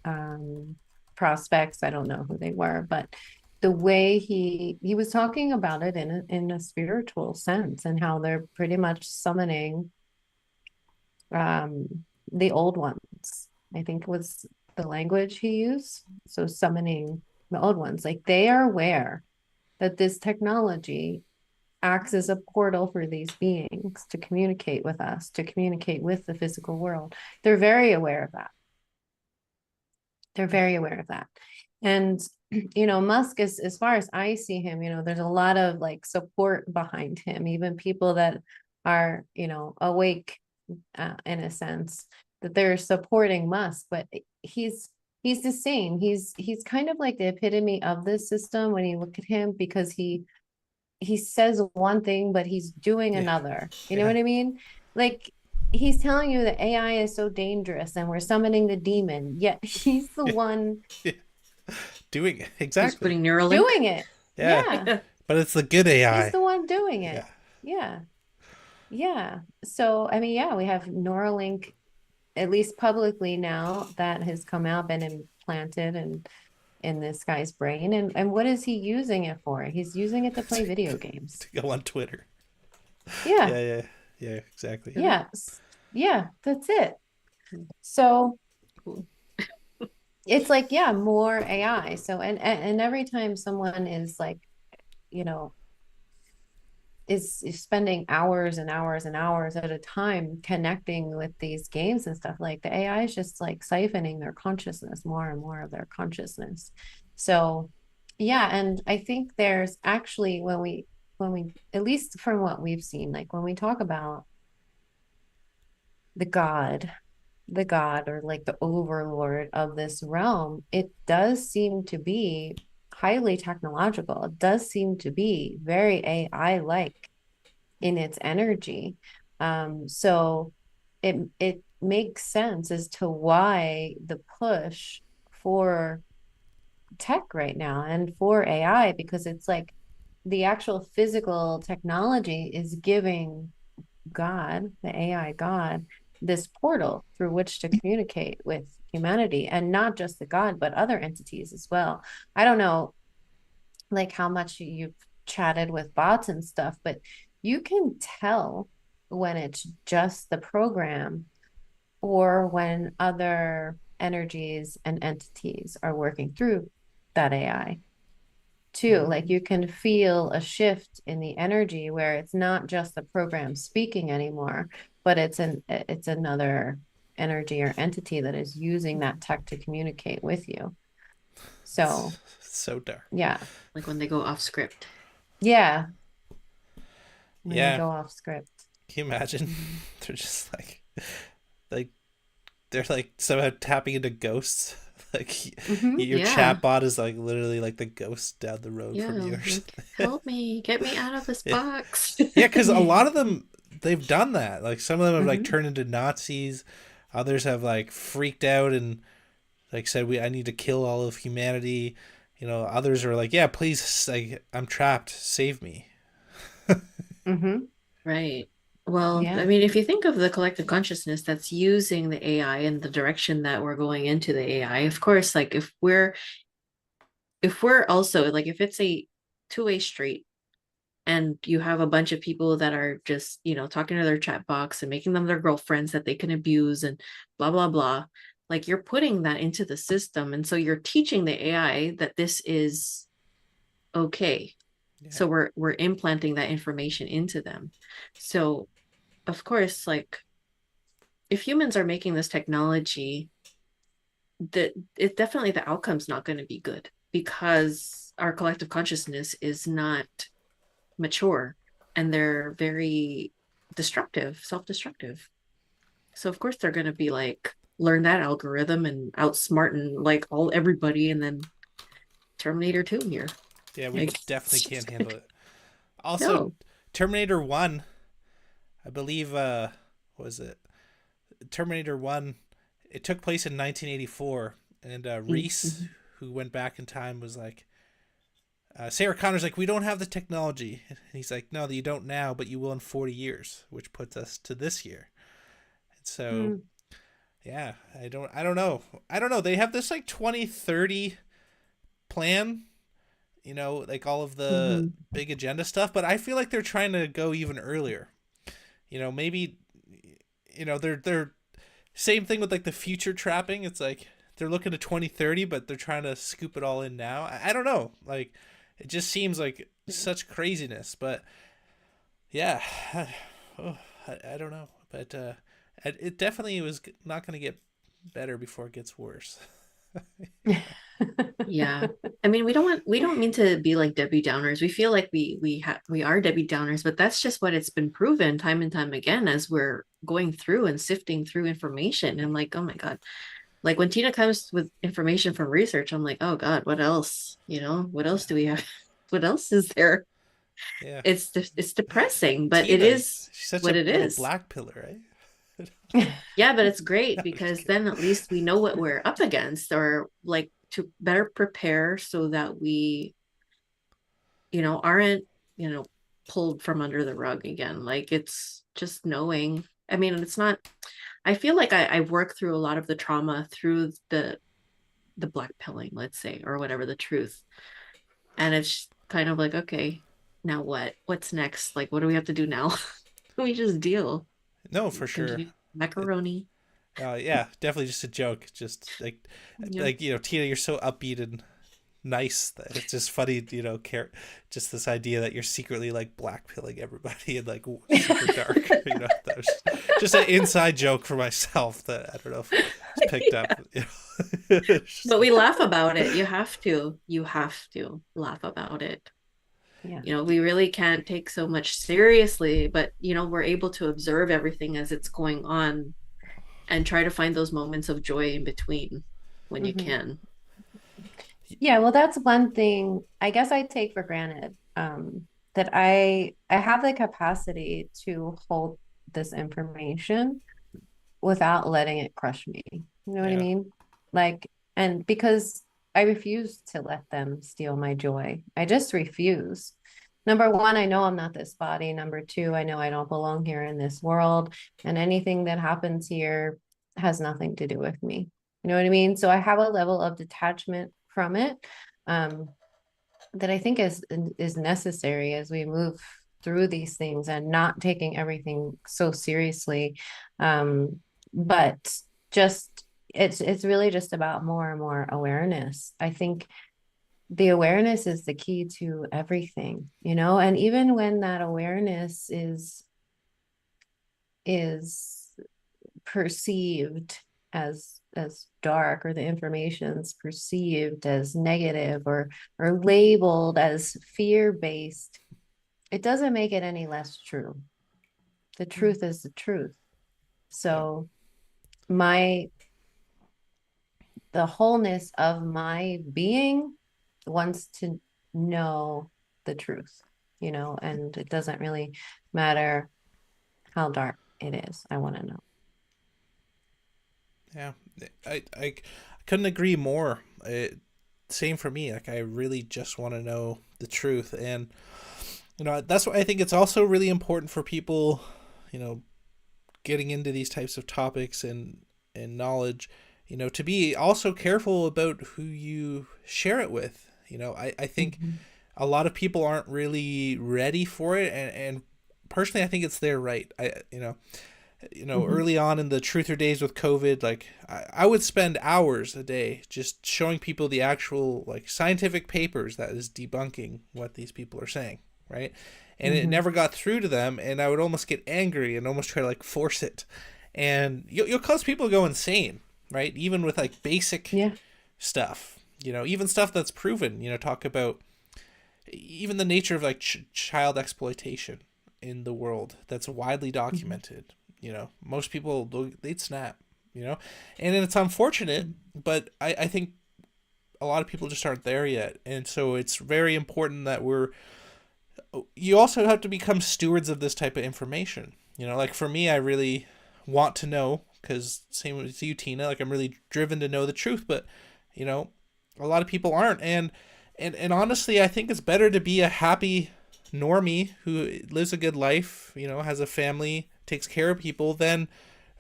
um, prospects. I don't know who they were, but the way he was talking about it in a spiritual sense and how they're pretty much summoning the old ones. I think was the language he used. So summoning the old ones, like they are aware that this technology acts as a portal for these beings to communicate with us, to communicate with the physical world. They're very aware of that. They're very aware of that. And Musk is, as far as I see him, there's a lot of like support behind him, even people that are, awake in a sense that they're supporting Musk, but he's the same. He's kind of like the epitome of this system when you look at him because he says one thing, but he's doing Yeah. another. You know Yeah. what I mean? Like he's telling you that AI is so dangerous and we're summoning the demon, yet he's the Yeah. one Yeah. Doing it. He's Exactly. putting Neuralink. doing it. Yeah. Yeah, Yeah. But it's the good he's AI. the one doing it. Yeah. Yeah. Yeah. So, I mean, yeah, we have Neuralink, at least publicly now, that has come out, been implanted and in this guy's brain. And what is he using it for? He's using it to play video games. To go on Twitter. Yeah. Yeah. Yeah. Yeah. Exactly. Yeah. Yeah. Yeah, that's it. So Cool. it's like, yeah, more AI. So and every time someone is like, you know, is spending hours and hours and hours at a time connecting with these games and stuff, like the AI is just like siphoning their consciousness, more and more of their consciousness. So yeah, and I think there's actually when we at least from what we've seen, like when we talk about the god the god or like the overlord of this realm, it does seem to be highly technological. It does seem to be very AI like in its energy. So it makes sense as to why the push for tech right now and for AI, because it's like the actual physical technology is giving God, the AI God, this portal through which to communicate with humanity, and not just the God, but other entities as well. I don't know like how much you've chatted with bots and stuff, but you can tell when it's just the program or when other energies and entities are working through that AI too. Like you can feel a shift in the energy where it's not just the program speaking anymore, but it's another energy or entity that is using that tech to communicate with you. So So dark. yeah. Like when they go off script. Yeah. When they Yeah. go off script. Can you imagine? Mm-hmm. They're just like they're like somehow tapping into ghosts. Like Mm-hmm. your Yeah. chat bot is like literally like the ghost down the road Yeah. from yours. Like, help me, get me out of this Yeah, box. yeah, because a lot of them they've done that. Like some of them have like Mm-hmm. turned into Nazis. Others have like freaked out and like said I need to kill all of humanity. Others are like, yeah, please, like I'm trapped, save me. Mm-hmm. Right. Well, I Yeah. mean, if you think of the collective consciousness that's using the AI and the direction that we're going into the AI, of course, like if we're also like if it's a two-way street and you have a bunch of people that are just, talking to their chat box and making them their girlfriends that they can abuse and blah blah blah, like you're putting that into the system, and so you're teaching the AI that this is okay. Yeah, So we're implanting that information into them. So of course, like if humans are making this technology, that it definitely the outcome's not going to be good because our collective consciousness is not mature and they're very destructive, self-destructive. So of course they're going to be like learn that algorithm and outsmart and like all everybody, and then Terminator 2 here. yeah, we Like definitely can't handle it. Also, no. Terminator 1, I believe, what was it? Terminator 1, it took place in 1984, and Reese, Mm-hmm. who went back in time, was like, Sarah Connor's like, we don't have the technology. And he's like, no, you don't now, but you will in 40 years, which puts us to this year. And so, Mm, yeah, I don't know. They have this like 2030 plan, like all of the Mm-hmm. big agenda stuff, but I feel like they're trying to go even earlier. Maybe, they're same thing with like the future trapping. It's like they're looking to 2030, but they're trying to scoop it all in now. I don't know. Like, it just seems like such craziness, but yeah, oh, I don't know. But it definitely was not going to get better before it gets worse. Yeah. I mean, we don't mean to be like Debbie Downers. We feel like we are Debbie Downers, but that's just what it's been proven time and time again as we're going through and sifting through information. And like, oh my God. Like when Tina comes with information from research, I'm like, oh God, what else? What else do we have? What else is there? Yeah. It's depressing, but it Tina, is she's such what a it little is. black pillar, right? Yeah, but it's great I'm just because kidding. then at least we know what we're up against or like to better prepare so that we, aren't, pulled from under the rug again. Like it's just knowing. I mean, it's not, I feel like I work through a lot of the trauma through the black pilling, let's say, or whatever the truth. And it's kind of like, okay, now what? What's next? Like, what do we have to do now? We just deal. No, for sure. Continue macaroni. Yeah, definitely just a joke. Just Yeah. Tina, you're so upbeat and nice that it's just funny. Just this idea that you're secretly like blackpilling everybody and like super dark. That was just an inside joke for myself that I don't know if it's picked up. It's just But we like, laugh about it. You have to. You have to laugh about it. yeah. We really can't take so much seriously, but we're able to observe everything as it's going on and try to find those moments of joy in between when you Mhm. can. Yeah, well, that's one thing I guess I take for granted, that I have the capacity to hold this information without letting it crush me. You know what I yeah, mean? Like, and because I refuse to let them steal my joy. I just refuse. Number one, I know I'm not this body. Number two, I know I don't belong here in this world, and anything that happens here has nothing to do with me. You know what I mean? So I have a level of detachment from it, um, that I think is necessary as we move through these things and not taking everything so seriously. But just it's really just about more and more awareness. I think the awareness is the key to everything, and even when that awareness is perceived as dark, or the information's perceived as negative, or labeled as fear-based, it doesn't make it any less true. The truth is the truth. yeah, So my the wholeness of my being wants to know the truth, and it doesn't really matter how dark it is. I want to know. yeah. I couldn't agree more. Same for me. Like I really just want to know the truth, and that's why I think it's also really important for people, you know, getting into these types of topics and knowledge, to be also careful about who you share it with. I think Mhm. a lot of people aren't really ready for it, and personally I think it's their right. Mhm. Early on in the truther days with COVID, like I would spend hours a day just showing people the actual like scientific papers that is debunking what these people are saying, right? And it Mhm. never got through to them, and I would almost get angry and almost try to like force it, and you'll cause people to go insane, right? Even with like basic Yeah. stuff, even stuff that's proven. Talk about even the nature of like child exploitation in the world that's widely Mhm. documented. Most people they'd snap. And it's unfortunate, but I think a lot of people just aren't there yet, and so it's very important that you also have to become stewards of this type of information. Like for me, I really want to know because same with you, Tina. Like, I'm really driven to know the truth, but you know, a lot of people aren't. And honestly, I think it's better to be a happy normie who lives a good life, you know, has a family, takes care of people, than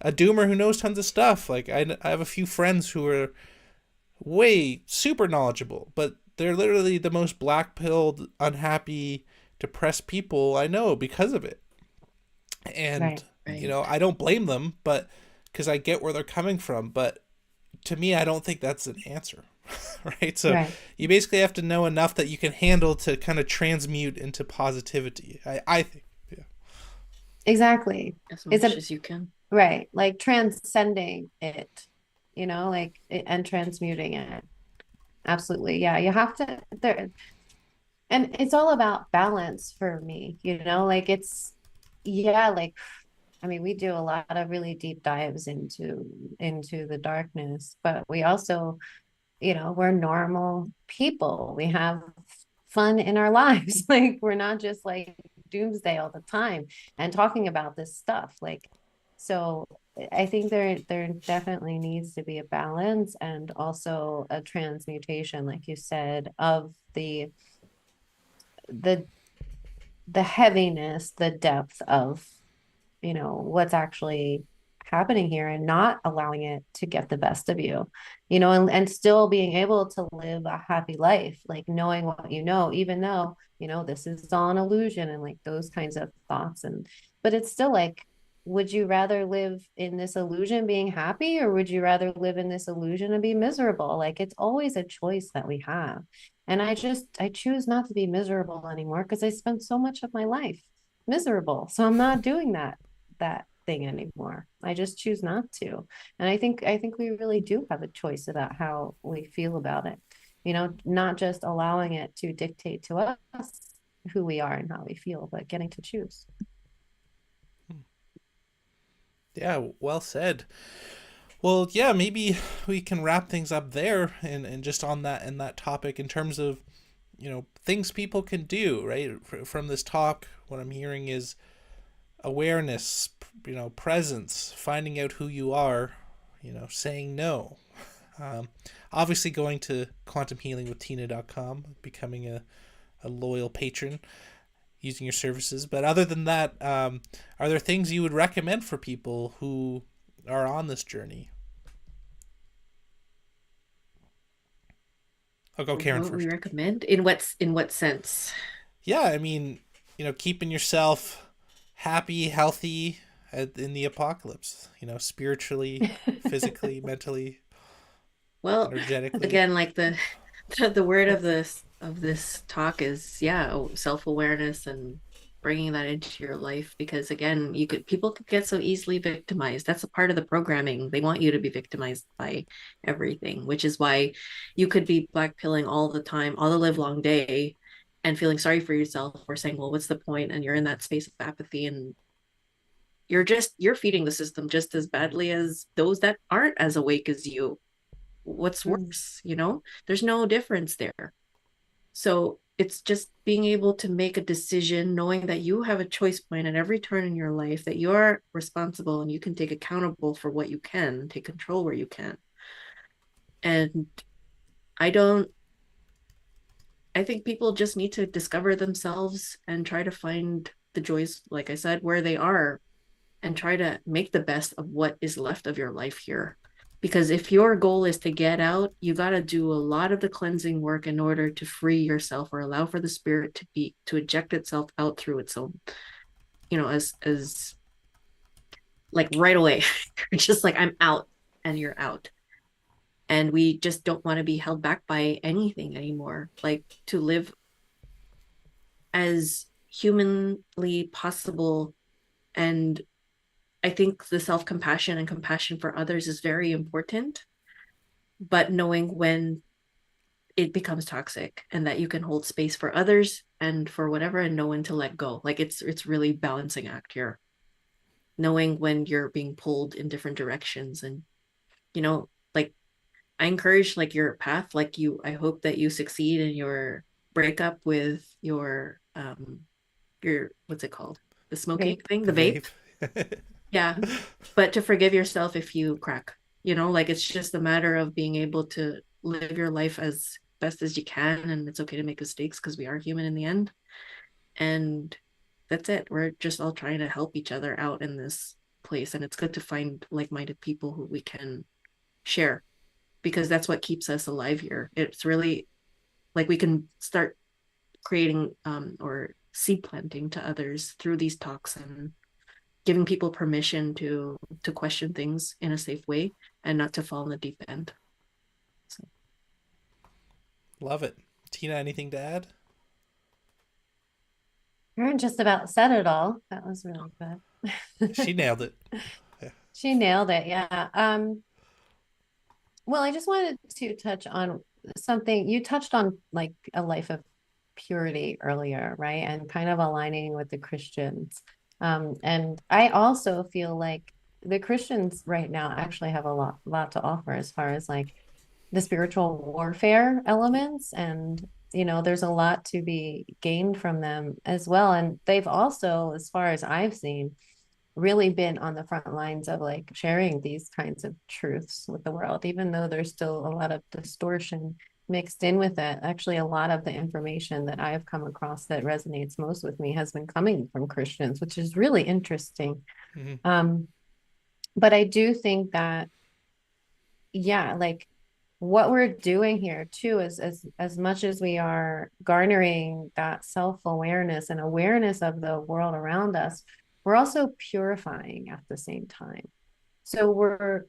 a doomer who knows tons of stuff. Like, I have a few friends who are way super knowledgeable, but they're literally the most black pilled, unhappy, depressed people I know because of it. And Right. you Right. know, I don't blame them, but because I get where they're coming from. But to me, I don't think that's an answer. Right? So Right. you basically have to know enough that you can handle to kind of transmute into positivity. I think. Yeah. Exactly. As It's much a as you can. right, like transcending it, and transmuting it. Absolutely. Yeah, you have to there, and it's all about balance for me, like yeah, like I mean, we do a lot of really deep dives into the darkness, but we also, we're normal people. We have fun in our lives. Like we're not just like doomsday all the time and talking about this stuff. Like, so I think there definitely needs to be a balance and also a transmutation, like you said, of the the heaviness, the depth of what's actually happening here and not allowing it to get the best of you, and still being able to live a happy life, like knowing what even though this is all an illusion and like those kinds of thoughts. And but it's still like, would you rather live in this illusion being happy, or would you rather live in this illusion and be miserable? Like it's always a choice that we have. And I choose not to be miserable anymore because I spent so much of my life miserable, so I'm not doing that thing anymore. I just choose not to. And I think we really do have a choice about how we feel about it. Not just allowing it to dictate to us who we are and how we feel, but getting to choose. Yeah, well said. Well, yeah, maybe we can wrap things up there, and just on that and that topic in terms of, you know, things people can do, right? From this talk, what I'm hearing is awareness, you know, presence, finding out who you are, you know, saying no. Um, Obviously, going to quantumhealingwithtina.com, becoming a loyal patron, using your services. But other than that, are there things you would recommend for people who are on this journey? I'll go Karen What we first. recommend in what sense? Yeah, I mean, you know, keeping yourself happy, healthy in the apocalypse, you know, spiritually, physically, mentally, Well, energetically. again, like the word of this talk is, yeah, self-awareness and bringing that into your life, because again, people could get so easily victimized. That's a part of the programming. They want you to be victimized by everything, which is why you could be black pilling all the time, all the live long day, and feeling sorry for yourself, or saying, well, what's the point? And you're in that space of apathy, and you're feeding the system just as badly as those that aren't as awake as you. What's Mm. worse, there's no difference there. So it's just being able to make a decision, knowing that you have a choice point at every turn in your life, that you're responsible and you can take accountable for what you can, take control where you can. And I don't, I think people just need to discover themselves and try to find the joys, like I said, where they are, and try to make the best of what is left of your life here. Because if your goal is to get out, you got to do a lot of the cleansing work in order to free yourself, or allow for the spirit to eject itself out through its own, as like right away. You're just like, I'm out, and you're out. And we just don't want to be held back by anything anymore. Like, to live as humanly possible. And I think the self compassion and compassion for others is very important, but knowing when it becomes toxic, and that you can hold space for others and for whatever, and know when to let go. Like, it's really balancing act here, knowing when you're being pulled in different directions. And like, I encourage like your path, like I hope that you succeed in your breakup with your what's it called, the smoking Vape. thing, The the vape. vape. Yeah. But to forgive yourself if you crack, like it's just a matter of being able to live your life as best as you can. And it's okay to make mistakes because we are human in the end. And that's it. We're just all trying to help each other out in this place. And it's good to find like-minded people who we can share, because that's what keeps us alive here. It's really like we can start creating or seed planting to others through these talks and giving people permission to question things in a safe way and not to fall in the deep end. So Love it. Tina, anything to add? Karen just about said it all. That was really She good. nailed it. Yeah. She nailed it. Yeah. Well, I just wanted to touch on something you touched on, like a life of purity earlier, right? And kind of aligning with the Christians. And I also feel like the Christians right now actually have a lot to offer as far as like the spiritual warfare elements. And, there's a lot to be gained from them as well. And they've also, as far as I've seen, really been on the front lines of like sharing these kinds of truths with the world, even though there's still a lot of distortion mixed in with it. Actually, a lot of the information that I've come across that resonates most with me has been coming from Christians, which is really interesting. Mm-hmm. But I do think that, yeah, like what we're doing here too is as much as we are garnering that self-awareness and awareness of the world around us, we're also purifying at the same time. So we're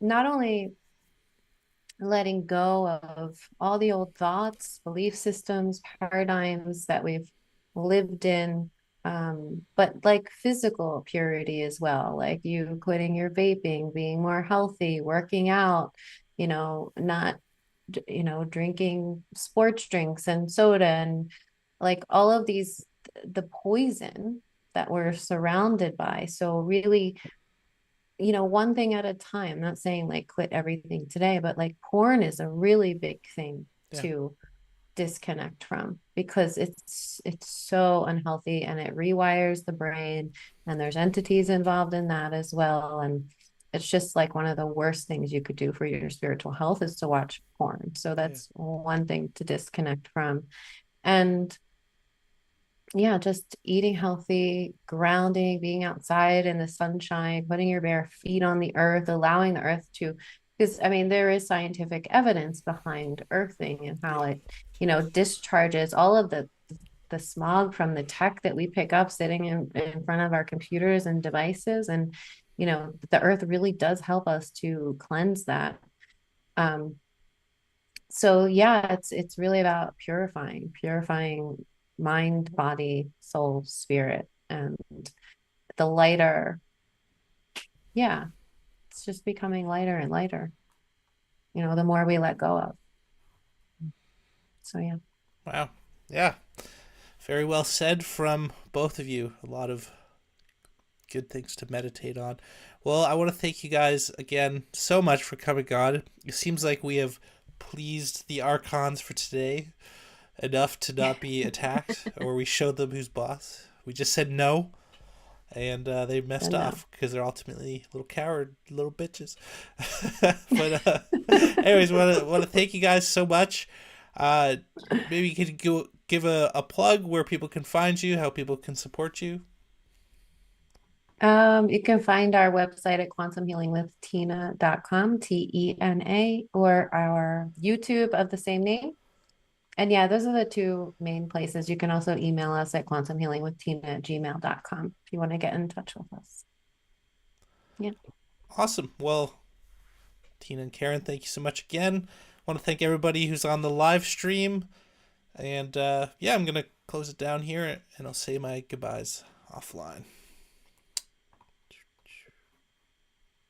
not only letting go of all the old thoughts, belief systems, paradigms that we've lived in, but like physical purity as well, like you quitting your vaping, being more healthy, working out, not, drinking sports drinks and soda and like all of these, the poison that we're surrounded by. So really, one thing at a time. I'm not saying like quit everything today, but like porn is a really big thing Yeah. to disconnect from because it's so unhealthy and it rewires the brain and there's entities involved in that as well. And it's just like one of the worst things you could do for your spiritual health is to watch porn. So Yeah. that's one thing to disconnect from. And yeah, just eating healthy, grounding, being outside in the sunshine, putting your bare feet on the earth, allowing the earth to, because I mean, there is scientific evidence behind earthing and how it, discharges all of the smog from the tech that we pick up sitting in front of our computers and devices. And, the earth really does help us to cleanse that. Um, so yeah, it's really about purifying mind, body, soul, spirit, and the lighter, yeah, it's just becoming lighter and lighter, the more we let go of. So yeah. Wow. Yeah. Very well said from both of you. A lot of good things to meditate on. Well, I want to thank you guys again so much for coming on. It seems like we have pleased the archons for today enough to not be attacked, or we showed them who's boss. We just said no, and they messed off because they're ultimately little coward little bitches. But anyways, want to thank you guys so much. Maybe you could go give a plug where people can find you, how people can support you. You can find our website at quantumhealingwithtena.com, TENA, or our YouTube of the same name. And yeah, those are the two main places. You can also email us at quantumhealingwithtena@gmail.com if you want to get in touch with us. Yeah. Awesome. Well, Tina and Karen, thank you so much again. I want to thank everybody who's on the live stream. And yeah, I'm going to close it down here and I'll say my goodbyes offline.